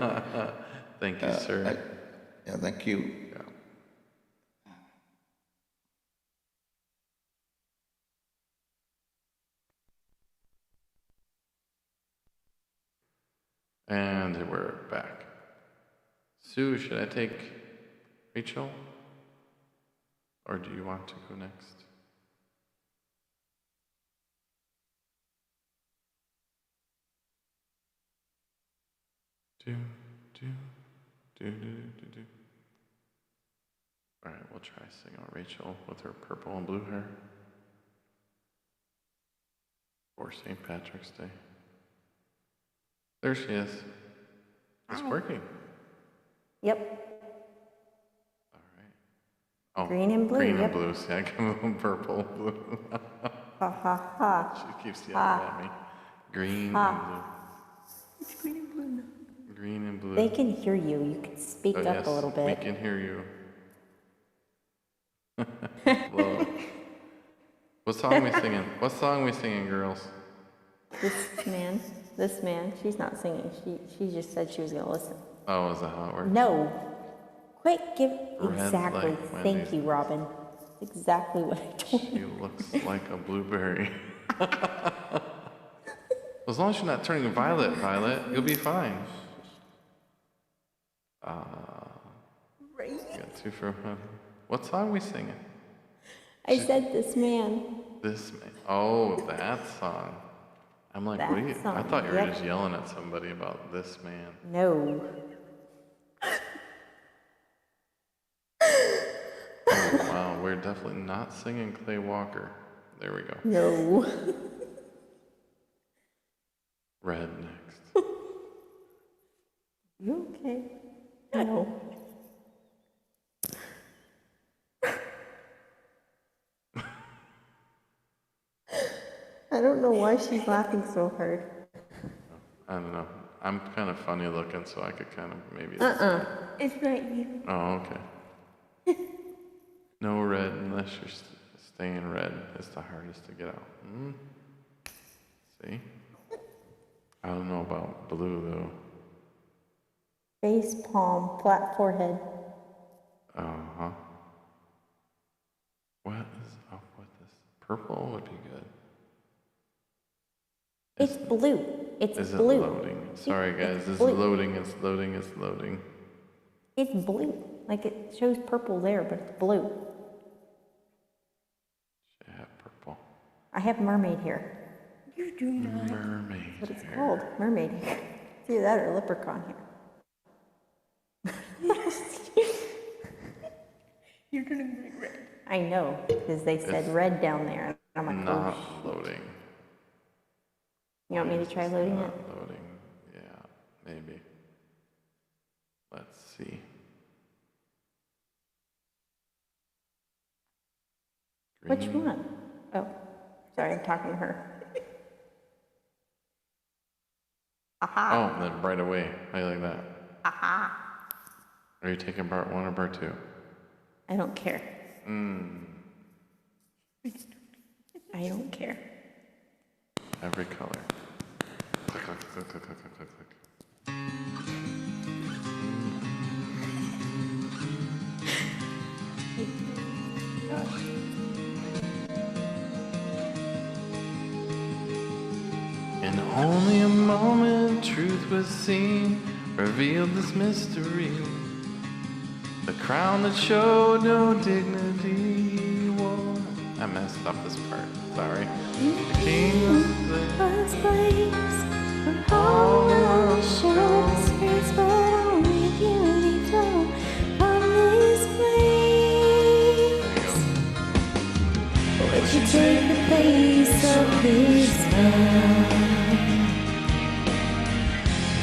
Thank you, sir. Yeah, thank you. Yeah. And we're back. Sue, should I take Rachel? Or do you want to go next? Do, do, do, do, do, do. All right, we'll try singing Rachel with her purple and blue hair for St. Patrick's Day. There she is. It's working. Yep. All right. Oh, Green and blue, Green and yep. blue. See, I come with purple, blue. Ha ha ha. She keeps yelling at me. Green and blue. It's green and blue now. Green and blue. They can hear you. You can speak Oh, up yes, a little we bit. can hear you. Well, what song we singing? What song we singing, girls? This man, she's not singing. She just said she was going to listen. Oh, is that how it works? No. Quick, give. Red Exactly. like Thank Wendy's. you, Robin. Exactly what I told you. She looks like a blueberry. As long as you're not turning violet, you'll be fine. Got two for one. What song we singing? I said this man. This man. Oh, that song. I'm like, what are you? That I song, thought you were yep. just yelling at somebody about this man. No. Oh, wow, we're definitely not singing Clay Walker. There we go. No. Red next. You okay? No. I don't know why she's laughing so hard. I don't know. I'm kind of funny looking, so I could kind of maybe. It's not you. Oh, okay. No red unless you're staying red. It's the hardest to get out. See? I don't know about blue though. Face palm, flat forehead. Uh-huh. What is up with this? Purple would be good. It's blue. It's Is it blue. loading? Sorry guys, this is blue. loading, it's loading, it's loading. It's blue. Like it shows purple there, but it's blue. Yeah, purple. I have mermaid hair. You do not. Mermaid That's what it's hair. called. Mermaid hair. It's either that or leprechaun hair. You're gonna be red. I know, because they said It's red down there. And I'm like, Not oh, loading. you want me to try loading it? Not loading. Yeah, maybe. Let's see. Which Green. one? Oh, sorry, I'm talking to her. Aha. Oh, then right away. How you like that? Aha. Are you taking part one or part two? I don't care. I don't care. Every color. Click, click, click, click, click, click, click, click. In only a moment, truth was seen, revealed this mystery. The crown that showed no dignity wore. I messed up this part. Sorry. The king was there. First place, when all the world showed its face, but only beauty flowed from this place. Would you take the place of this man?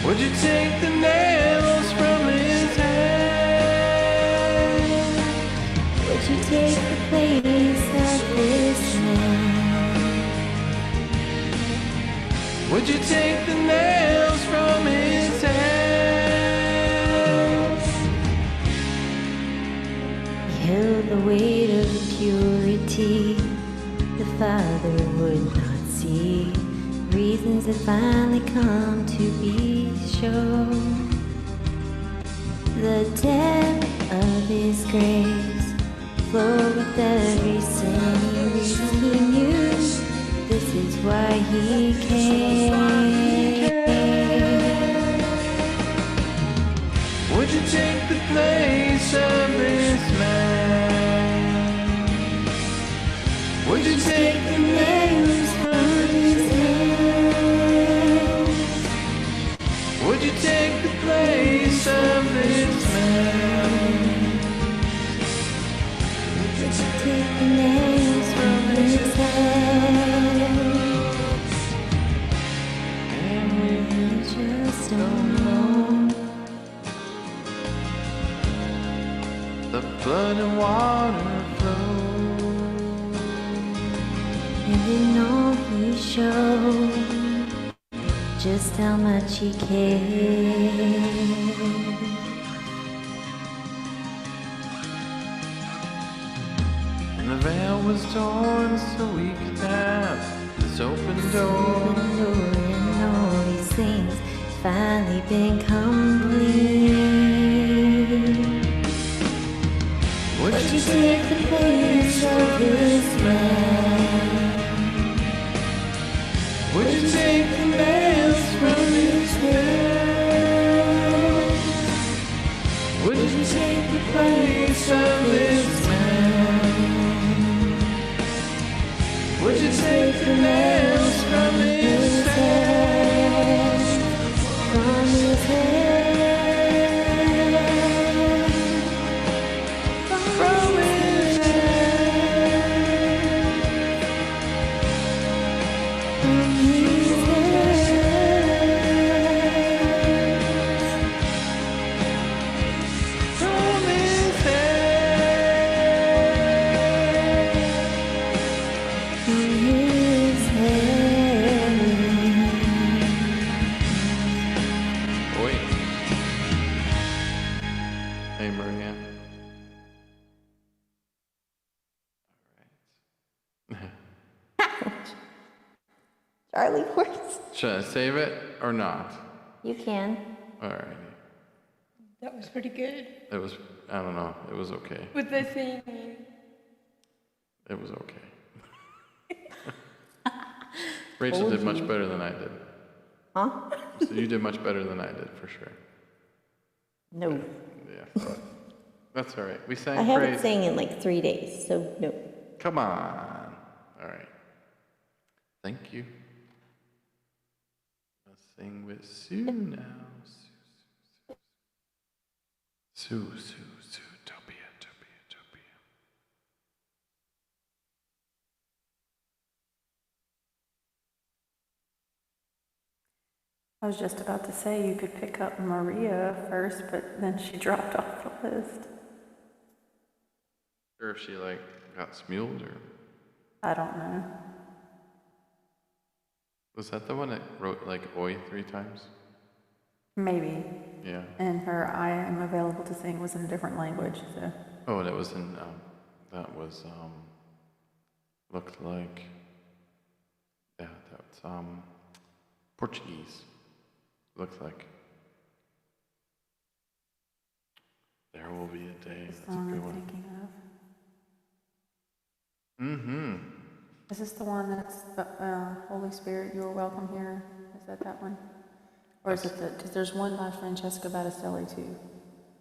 Would you take the nails from his hand? Would you take the place of this man? Would you take the nails from his hand? He held the weight of purity the Father would not see. Reasons had finally come to be shown. The depth of His grace flowed with every sin He knew. This is why He came. Would you take the place of this man? Would you take the names from his head? And We just don't know. the blood and water flow. And you know he showed just how much he cared. And the veil was torn so we could have this open door. And all these things finally been complete. Would you Take the place of this man. Would you take the nails from his head? Would you take the place of this man? Would you take the nails from his head? From his head. From his head. From his head. From his head. From his head. Wait. Hey, Maria. Charlie horse. Should I save it or not? You can. Alrighty. That was pretty good. It was, I don't know, it was okay. With the thing. It was okay. Rachel did much better than I did. Huh? So you did much better than I did, for sure. No. Yeah. That's alright. We sang I haven't praise. sang in like 3 days, so no. Come on. Alright. Thank you. Let's sing with Sue now. Sue, Topia, Topia, Topia. I was just about to say you could pick up Maria first, but then she dropped off the list. Or if she like got smuled or I don't know. was that the one that wrote like oi 3 times? Maybe. Yeah. And her I am available to sing was in a different language, so. Oh, that was in looked like yeah, that's Portuguese. Looks like. There will be a day. That's a Song good I'm one. thinking of. Mm-hmm. Is this the one that's Holy Spirit, you are welcome here? Is that one? Or is it the, because there's one by Francesca Battistelli too.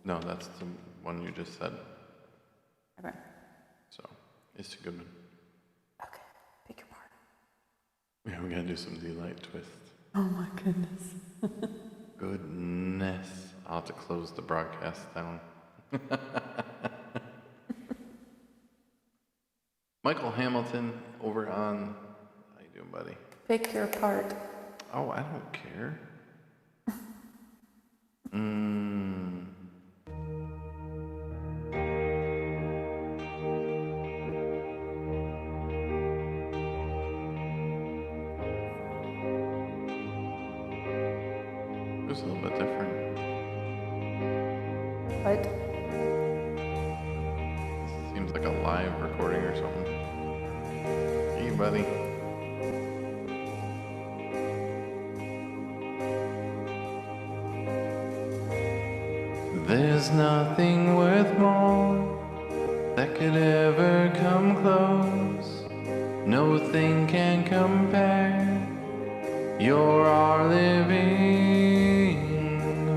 No, that's the one you just said. Okay. So it's a good one. Okay. Pick your part. Yeah, we gotta do some delight twist. Oh my goodness. Goodness. I'll have to close the broadcast down. Michael Hamilton over on, how you doing, buddy? Pick your part. Oh, I don't care. It was a little bit different. What? Seems like a live recording or something. Hey, buddy. There's nothing worth more that could ever come close. No thing can compare. You're our living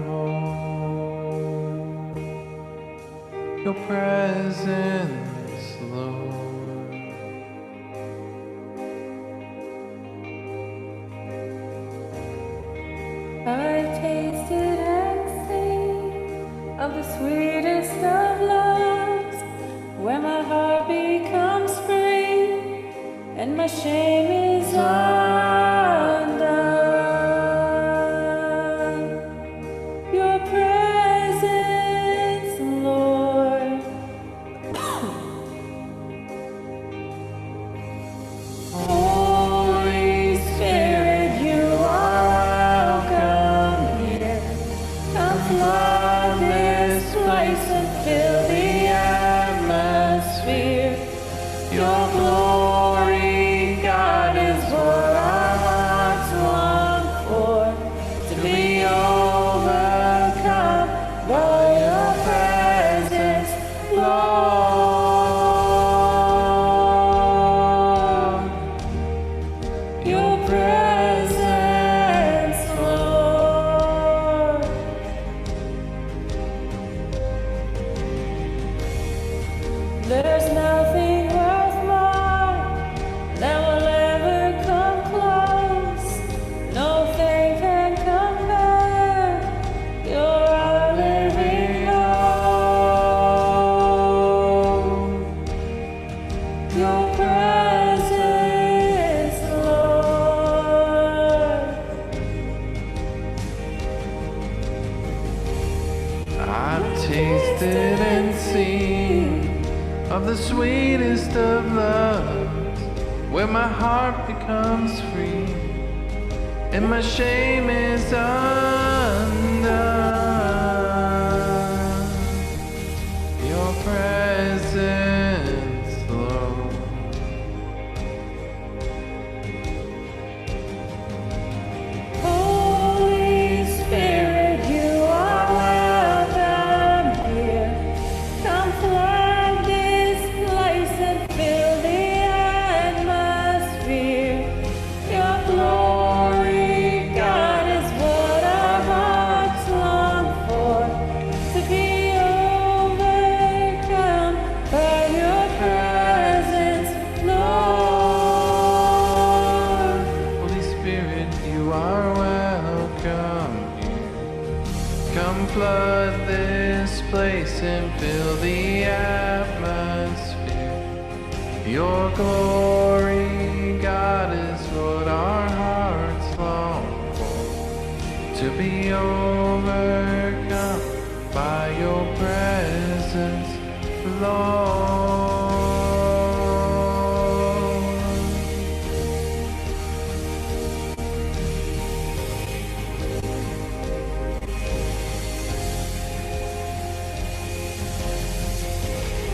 hope. Your presence, Lord. I taste of the sweetest of loves, where my heart becomes free and my shame is undone. Your presence, Lord. Holy Spirit, you are welcome here. Come flood this place and fill the atmosphere. Your glory, God, is what our hearts long for. To be overcome by your presence, Lord. Your presence, Lord. There's nothing worth more that will ever come close. Nothing can compare. You're our living hope. Your presence, Lord. I've tasted and seen of the sweetest of loves, where my heart becomes free and my shame is undone. Your presence, Lord. Holy Spirit, you are welcome here. Come flood this place and fill the atmosphere. Your glory, God, is what our hearts long for. To be overcome by your presence, Lord. Holy Spirit, you are welcome here. Come flood this place and fill the atmosphere. Your glory, God, is what our hearts long for. To be overcome by your presence, Lord.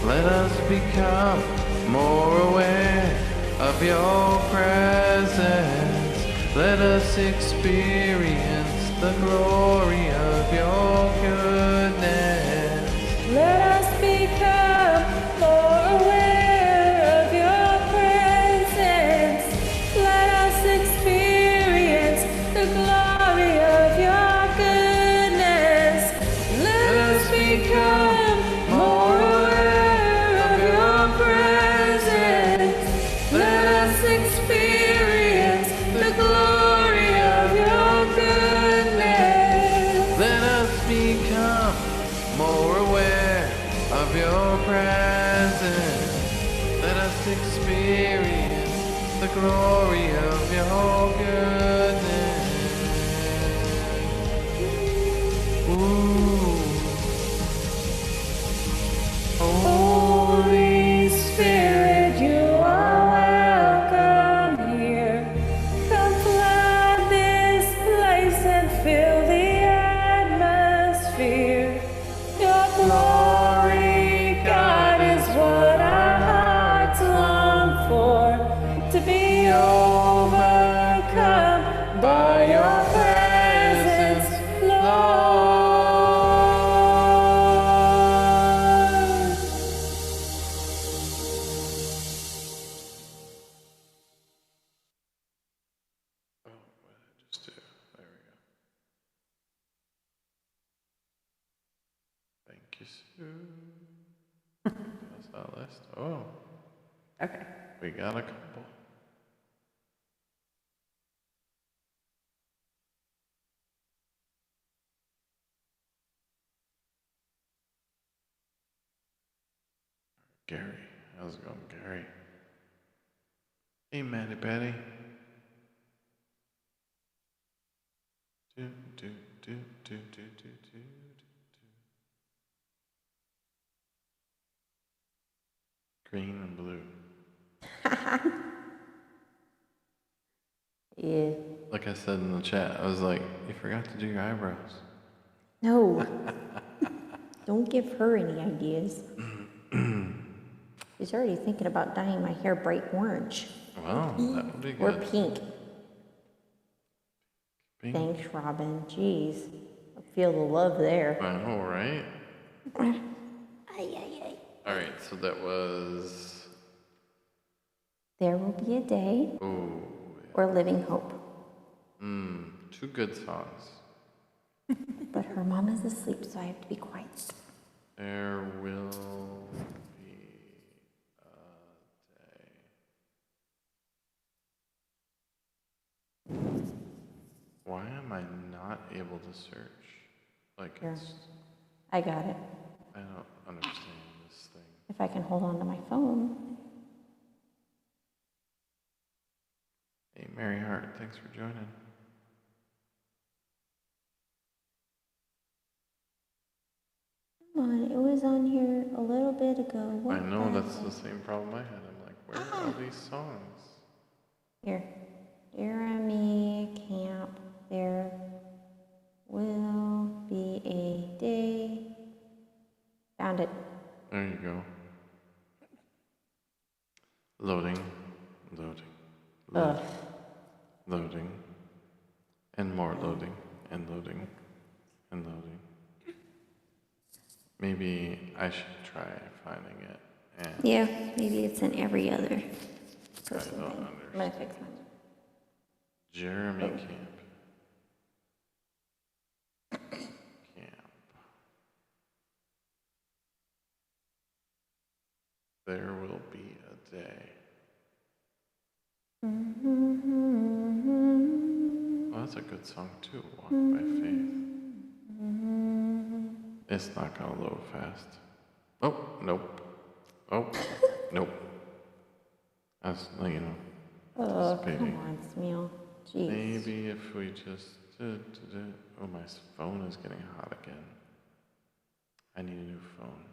Let us become more aware of your presence. Let us experience the glory of your goodness. Let us become more aware of your presence. Let us experience the glory of your goodness. Let us become more aware of your presence. Let us experience the glory of your goodness. Let us become more aware of your presence. Let us experience the glory of your goodness. Ooh. Holy Spirit, you are welcome here. Come flood this place and fill the atmosphere. Your glory, God, is what our hearts long for. To be overcome by your presence, Lord. Oh, what did I just do? There we go. Thank you, Sue. That's our list. Oh, Okay. we got a couple. Gary. How's it going, Gary? Hey, Matty Patty. Do, do, do, do, do, do, do. Green and blue. Yeah. Like I said in the chat, I was like, you forgot to do your eyebrows. No. Don't give her any ideas. She's already thinking about dyeing my hair bright orange Wow, that would be or good. pink. Pink. Thanks, Robin. Jeez. I feel the love there. I know, right? Ay, ay, ay. All right, so that was. There will be a day Oh, or living hope. two good songs. But her mom is asleep, so I have to be quiet. There will be a day. Why am I not able to search? Like, Here. it's, I got it. I don't understand this thing. If I can hold on to my phone. Hey, Mary Hart, thanks for joining. Come on, it was on here a little bit ago. What I know the that's heck? the same problem I had. I'm like, where are all these songs? Here. Jeremy Camp. There will be a day. Found it. There you go. Loading, loading, Ugh. loading, and more loading, and loading, and loading. Maybe I should try finding it. And Yeah, maybe it's in every other I person don't thing. I'm understand. gonna fix mine. Jeremy Camp. There will be a day. Well, that's a good song too, Walk by Faith. It's not gonna load fast. Oh, nope. Oh, nope. That's, you know, Oh, come anticipating. on, Smeal. Jeez. Maybe if we just oh, my phone is getting hot again. I need a new phone.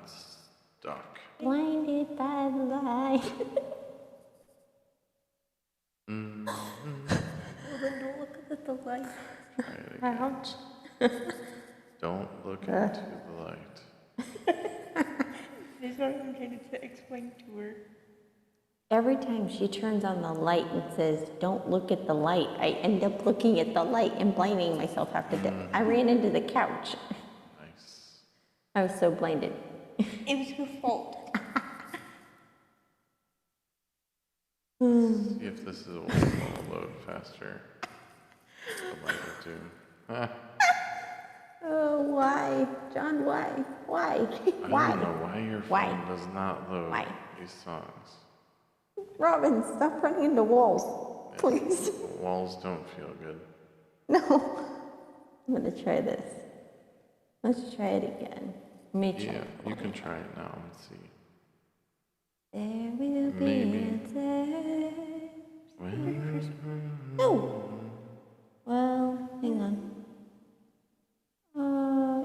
It's stuck. Blinded by the light. Mm-hmm. Well, then don't look at the light. Try it again. Ouch. Don't look into the light. That's what I'm trying to explain to her. Every time she turns on the light and says, "Don't look at the light," I end up looking at the light and blaming myself half to death. I ran into the couch. Nice. I was so blinded. It was her fault. See if this is will load faster. The light will do. Oh, why? John, why? Why? I don't know why your phone Why? does not load Why? these songs. Robin, stop running into walls, please. Walls don't feel good. No. I'm going to try this. Let's try it again. Let me try Yeah, it. you can try it now and see. There will be Maybe. a day. When No. Well, hang on.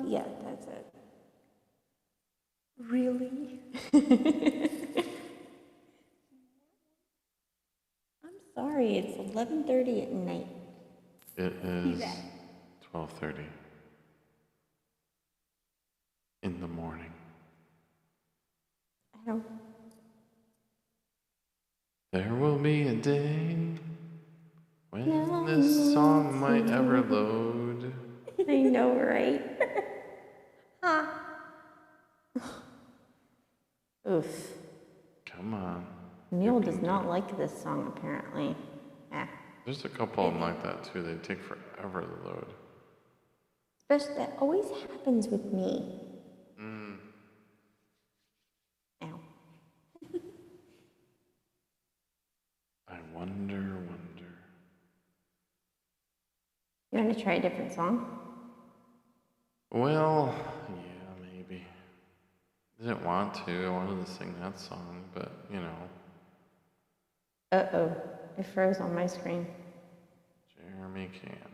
Yeah, that's it. Really? I'm sorry, it's 11:30 at night. it is 12:30 in the morning. I don't. There will be a day when this song might ever load. I know, right? Oof. Come on. Neil does not like this song, apparently. Ah. There's a couple of them like that too. They take forever to load. Especially, that always happens with me. Ow. I wonder. want to try a different song? Well, yeah, maybe. Didn't want to. I wanted to sing that song, but you know. Uh-oh, it froze on my screen. Jeremy Camp.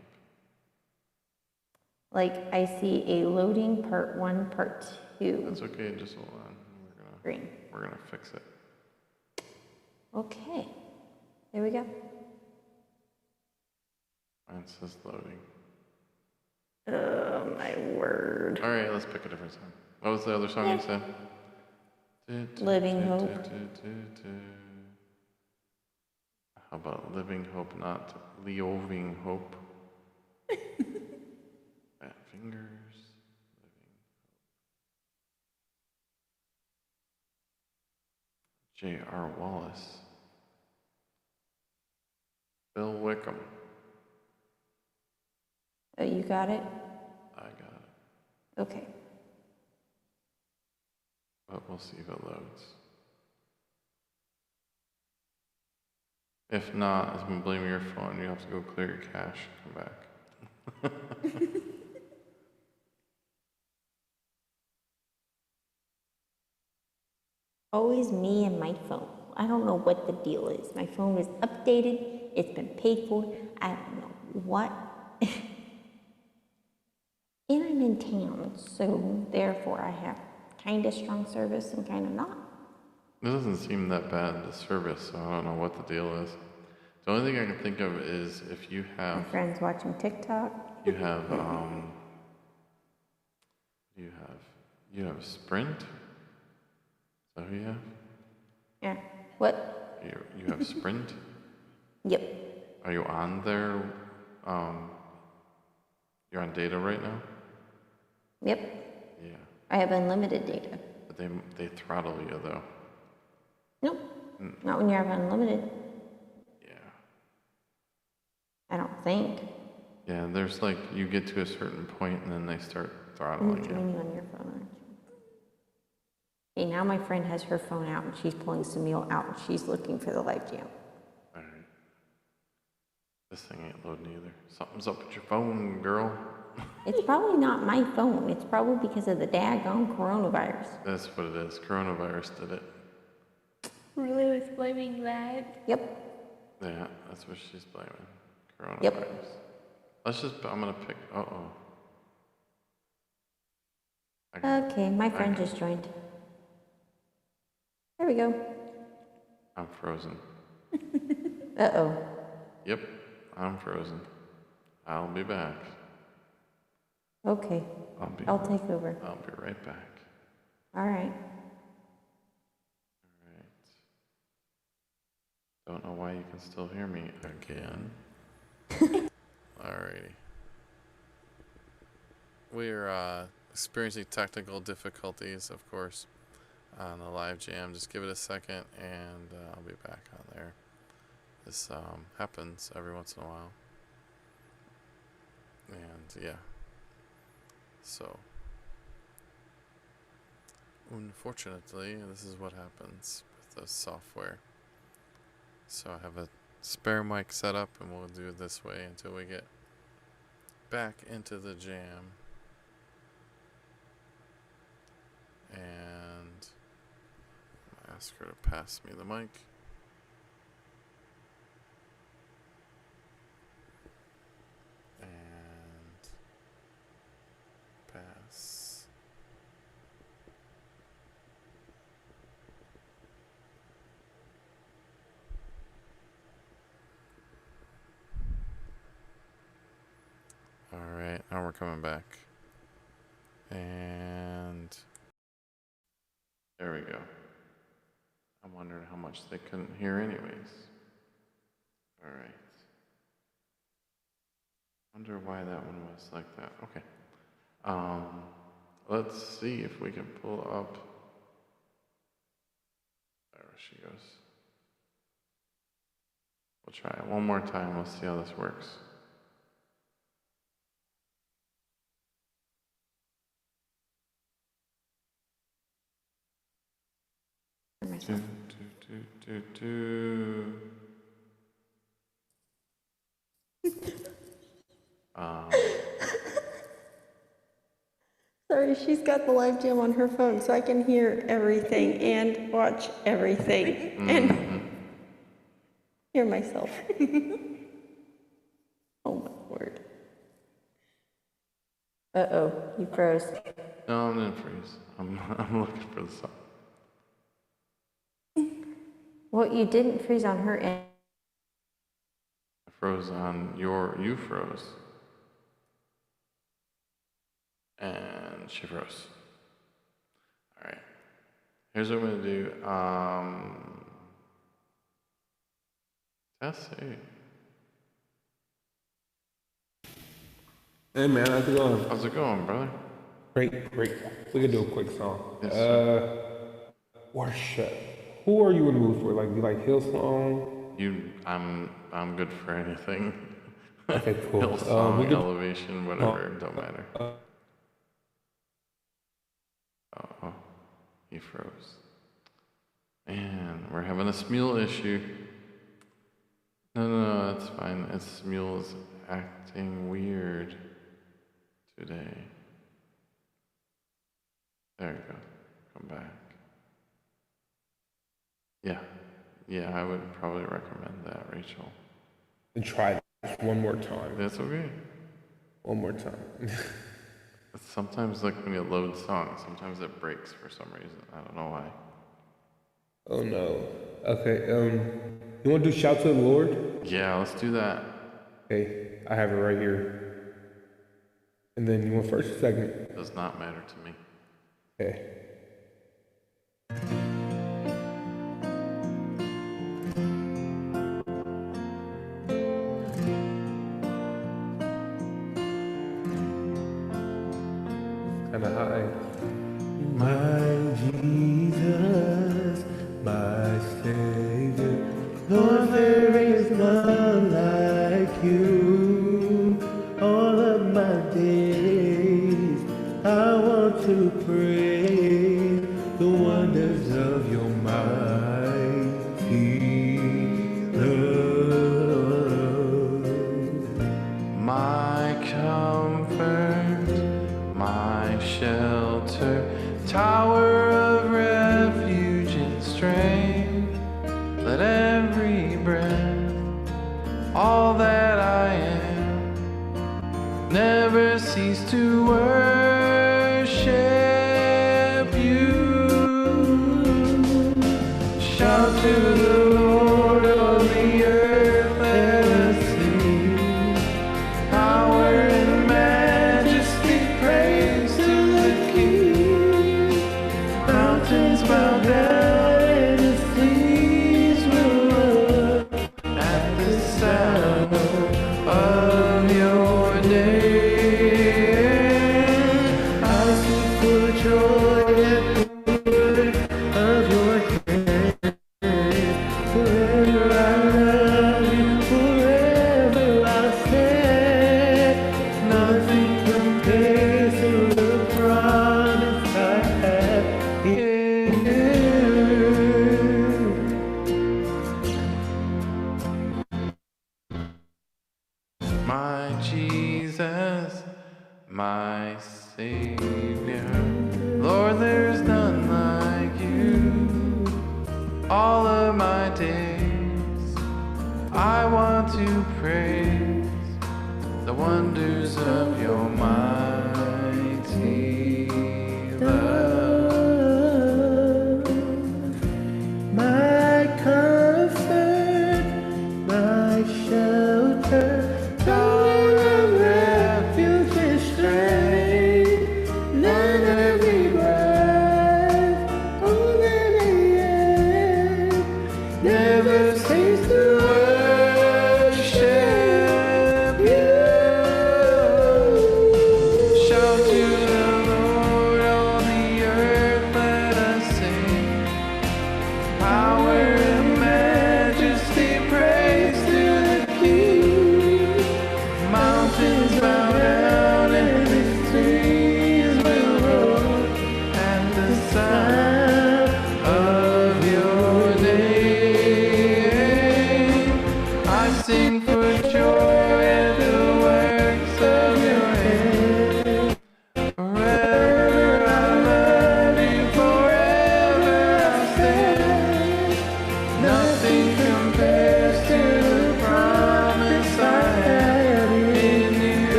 Like, I see a loading part 1, part 2. That's okay. Just hold on. Green. We're gonna fix it. Okay, there we go. Mine says loading. Oh, my word. All right, let's pick a different song. What was the other song you said? Living Hope. How about Living Hope, not Leoving Hope? Fat Fingers. J.R. Wallace. Bill Wickham. Oh, you got it? I got it. Okay. But we'll see if it loads. If not, I'm gonna blame your phone. You have to go clear your cache and come back. Always me and my phone. I don't know what the deal is. My phone is updated. It's been paid for. I don't know what. And I'm in town, so therefore I have kind of strong service and kind of not. It doesn't seem that bad, the service, so I don't know what the deal is. The only thing I can think of is if you My have, friend's watching TikTok. you have, you have Sprint? Is that who you have? Yeah. What? You have Sprint? Yep. Are you on there? You're on data right now? Yep. Yeah. I have unlimited data. But they throttle you though. Nope. Not when you have unlimited. Yeah. I don't think. Yeah, there's like, you get to a certain point and then they start I'm throttling doing you. you on your phone, aren't you? Okay, now my friend has her phone out and she's pulling Samil out and she's looking for the live jam. Alright. This thing ain't loading either. Something's up with your phone, girl. It's probably not my phone. It's probably because of the daggone coronavirus. That's what it is. Coronavirus did it. Really was blaming that. Yep. Yeah, that's what she's blaming. Coronavirus. Yep. Let's just, I'm gonna pick, uh-oh. Okay, my friend just joined. There we go. I'm frozen. Uh-oh. Yep, I'm frozen. I'll be back. Okay, I'll take over. I'll be right back. All right. Alright. Don't know why you can still hear me again. Alrighty. We're experiencing technical difficulties, of course, on the live jam. Just give it a second and I'll be back on there. This happens every once in a while. And yeah. So, unfortunately, this is what happens with the software. So I have a spare mic set up and we'll do it this way until we get back into the jam. And I'll ask her to pass me the mic. And pass. Alright, now we're coming back. And there we go. I'm wondering how much they couldn't hear anyways. Alright. Wonder why that one was like that. Okay. Let's see if we can pull up. There she goes. We'll try it one more time. Let's see how this works. Myself. Um, Sorry, she's got the live jam on her phone, so I can hear everything and watch everything and hear myself. Oh my word. Uh-oh, you froze. no, I didn't freeze. I'm looking for the song. Well, you didn't freeze on her end. I froze on you froze. And she froze. All right. Here's what I'm gonna do. Let's see. Hey man, how's it going? How's it going, brother? Great. We can do a quick song. Yes, Worship. Who are you in the mood for? Like, you like Hillsong? I'm good for anything. Okay, cool. Hillsong, we could- elevation, whatever, it don't matter. Oh, he froze. Man, we're having a Smule issue. No, that's fine. Smule's acting weird today. There you go. Come back. Yeah, I would probably recommend that, Rachel. And try this one more time. That's okay. One more time. It's sometimes like when you load songs, sometimes it breaks for some reason. I don't know why. Oh no. Okay, you want to do Shout to the Lord? Yeah, let's do that. Okay, I have it right here. And then you want first or second? Does not matter to me. Okay. Kinda high. My Jesus, my Savior, Lord, there is none like you. All of my days, I want to praise the wonders of your mighty love. My comfort, my shelter, tower of refuge and strength. Let every breath, all that I am, never cease to worship you. Shout to the Lord of the earth, let us sing. Power and majesty, praise to the King. Mountains bow down and the seas will roar at the sound of your name. I sing for joy at the word of your hand. Forever I love you, forever I stand. Nothing compares to the promise I have in you. My Jesus, my Savior, Lord, there's none like you. All of my days, I want to praise the wonders of your mighty love. My comfort, my shelter, tower of refuge and strength. Let every breath, all that I am, never cease to worship you. Shout to the Lord, all the earth, let us sing. Power and majesty, praise to the King. Mountains bow down and the seas will roar at the sound of your name.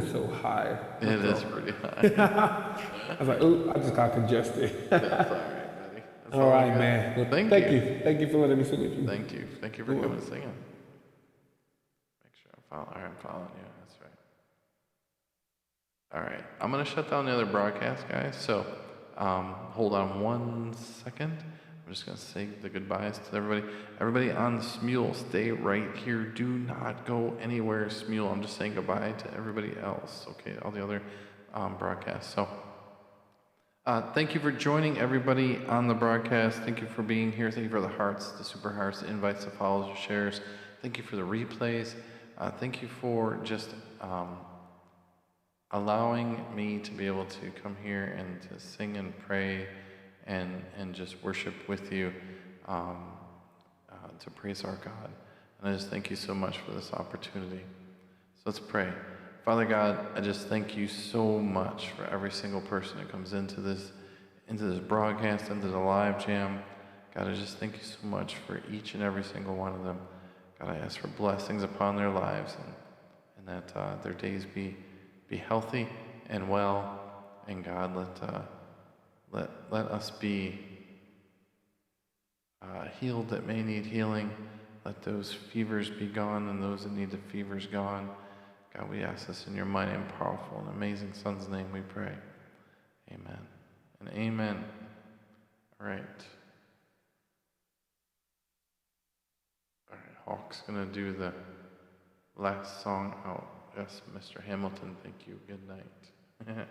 is so high. It is pretty high. I was like, ooh, I just got congested. That's all right, buddy. That's All I right, got. man. Well, Thank thank you. you. Thank you for letting me sing with you. Thank you. Thank you for coming and singing. Make sure I'm following. All right, I'm following you. That's right. All right. I'm going to shut down the other broadcast, guys. So hold on 1 second. I'm just going to say the goodbyes to everybody. Everybody on Smule, stay right here. Do not go anywhere, Smule. I'm just saying goodbye to everybody else, okay? All the other broadcasts. So thank you for joining everybody on the broadcast. Thank you for being here. Thank you for the hearts, the super hearts, the invites, the follows, the shares. Thank you for the replays. Thank you for just allowing me to be able to come here and to sing and pray and just worship with you, to praise our God. And I just thank you so much for this opportunity. So let's pray. Father God, I just thank you so much for every single person that comes into this broadcast, into the live jam. God, I just thank you so much for each and every single one of them. God, I ask for blessings upon their lives and that their days be healthy and well. And God, let us be healed that may need healing. Let those fevers be gone and those that need the fevers gone. God, we ask this in your mighty and powerful and amazing Son's name we pray. Amen and amen. All right. All right, Hawk's going to do the last song out. Yes, Mr. Hamilton, thank you. Good night.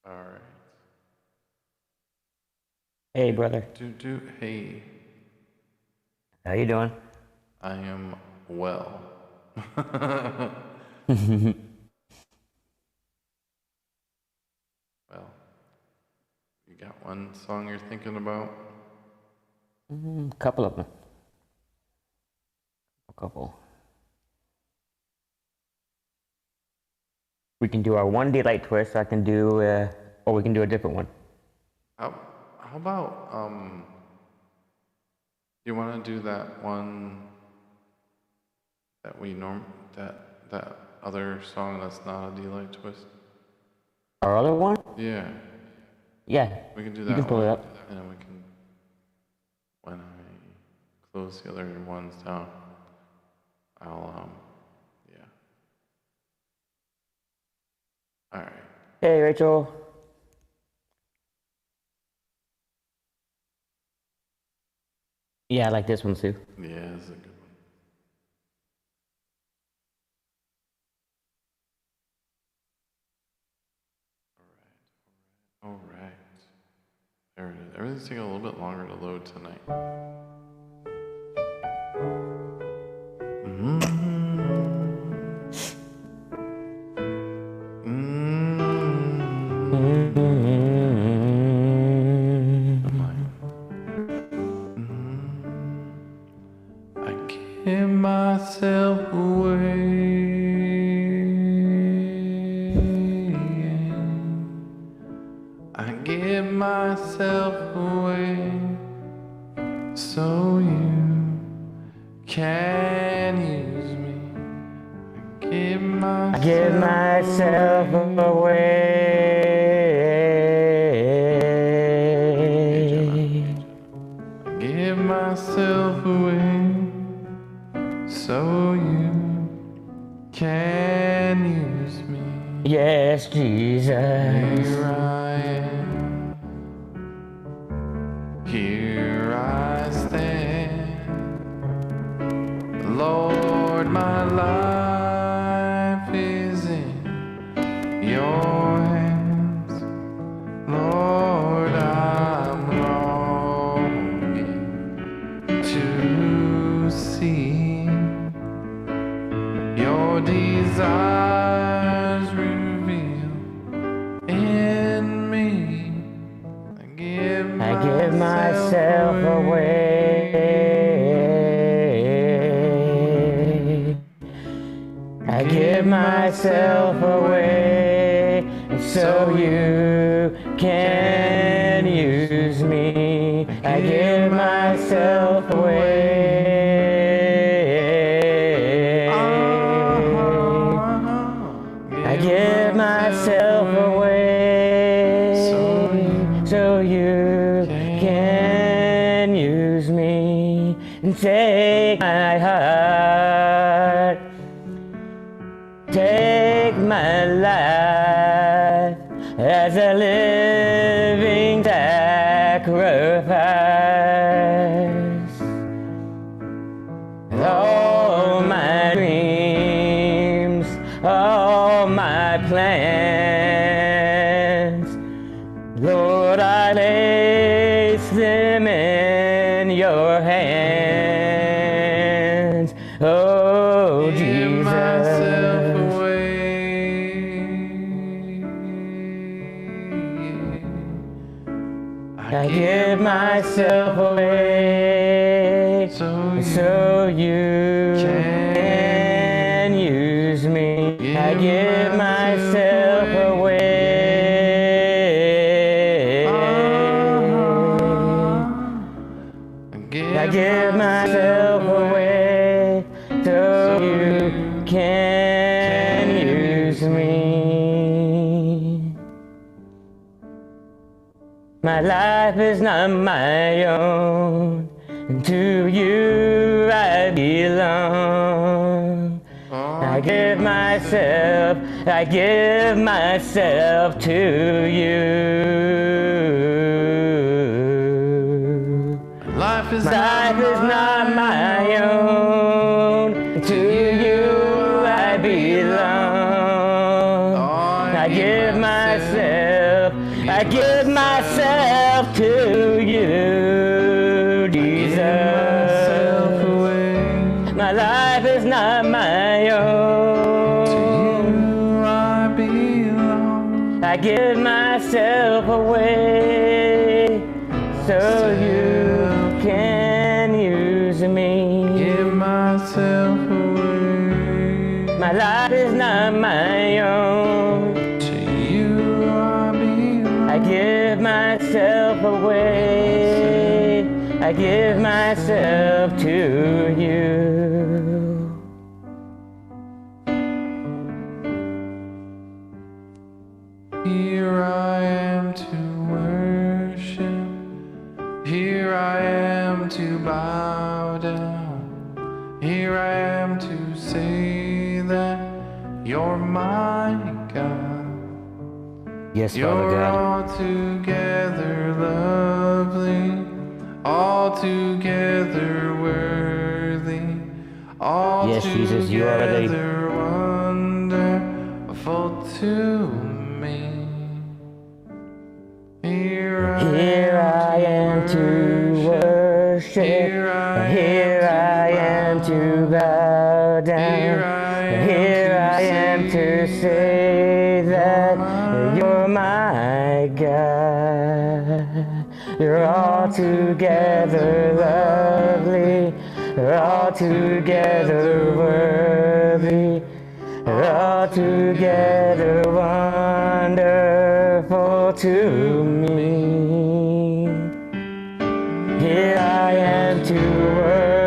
All right. Hey, brother. Hey, How you doing? I am well. Well, you got one song you're thinking about? A couple of them. A couple. We can do our one daylight twist. I can do, or we can do a different one. How about, you want to do that one that that other song that's not a daylight twist? Our other one? Yeah, Yeah. we can do that You can pull one. it up. And then we can, when I close the other ones down, I'll, yeah. All right. Hey, Rachel. Yeah, I like this one too. Yeah, this is a good one. All right. There it is. Everything's taking a little bit longer to load tonight. I give myself away. I give myself away so you can use me. I give myself away. I give myself away so you can use me. Yes, Jesus. Here I am. Here I stand. Lord, my life is in your hands. Lord, I'm longing to see your desires revealed in me. I give myself away. I give myself away so you can use me. I give myself away. I give myself away so you can use me and take my heart, take my life as a living sacrifice. All my dreams, all my plans, Lord, I place them in your hands. Oh, Give myself Jesus. away. I give myself away so you can use me. I give myself away. I give myself away so you can use me. My life is not my own, and to you I belong. I give myself to you. Life is Life is not my own, to you I belong. I give myself to you, Jesus. My life is not my own. I belong. I give myself away so you can use me. Give myself away. My life is not my own. To you I belong. I give myself away. I give myself to you. Here I am to worship. Here I am to bow down. Here I am to say that you're my God. Yes, Father You're God. altogether lovely, altogether worthy, Yes, Jesus, you are the- altogether wonderful to me. Here Here I am to worship. Here I am to bow down. Here I am to say that you're my God. You're altogether lovely. You're altogether worthy. You're altogether wonderful to me. Here I am to worship.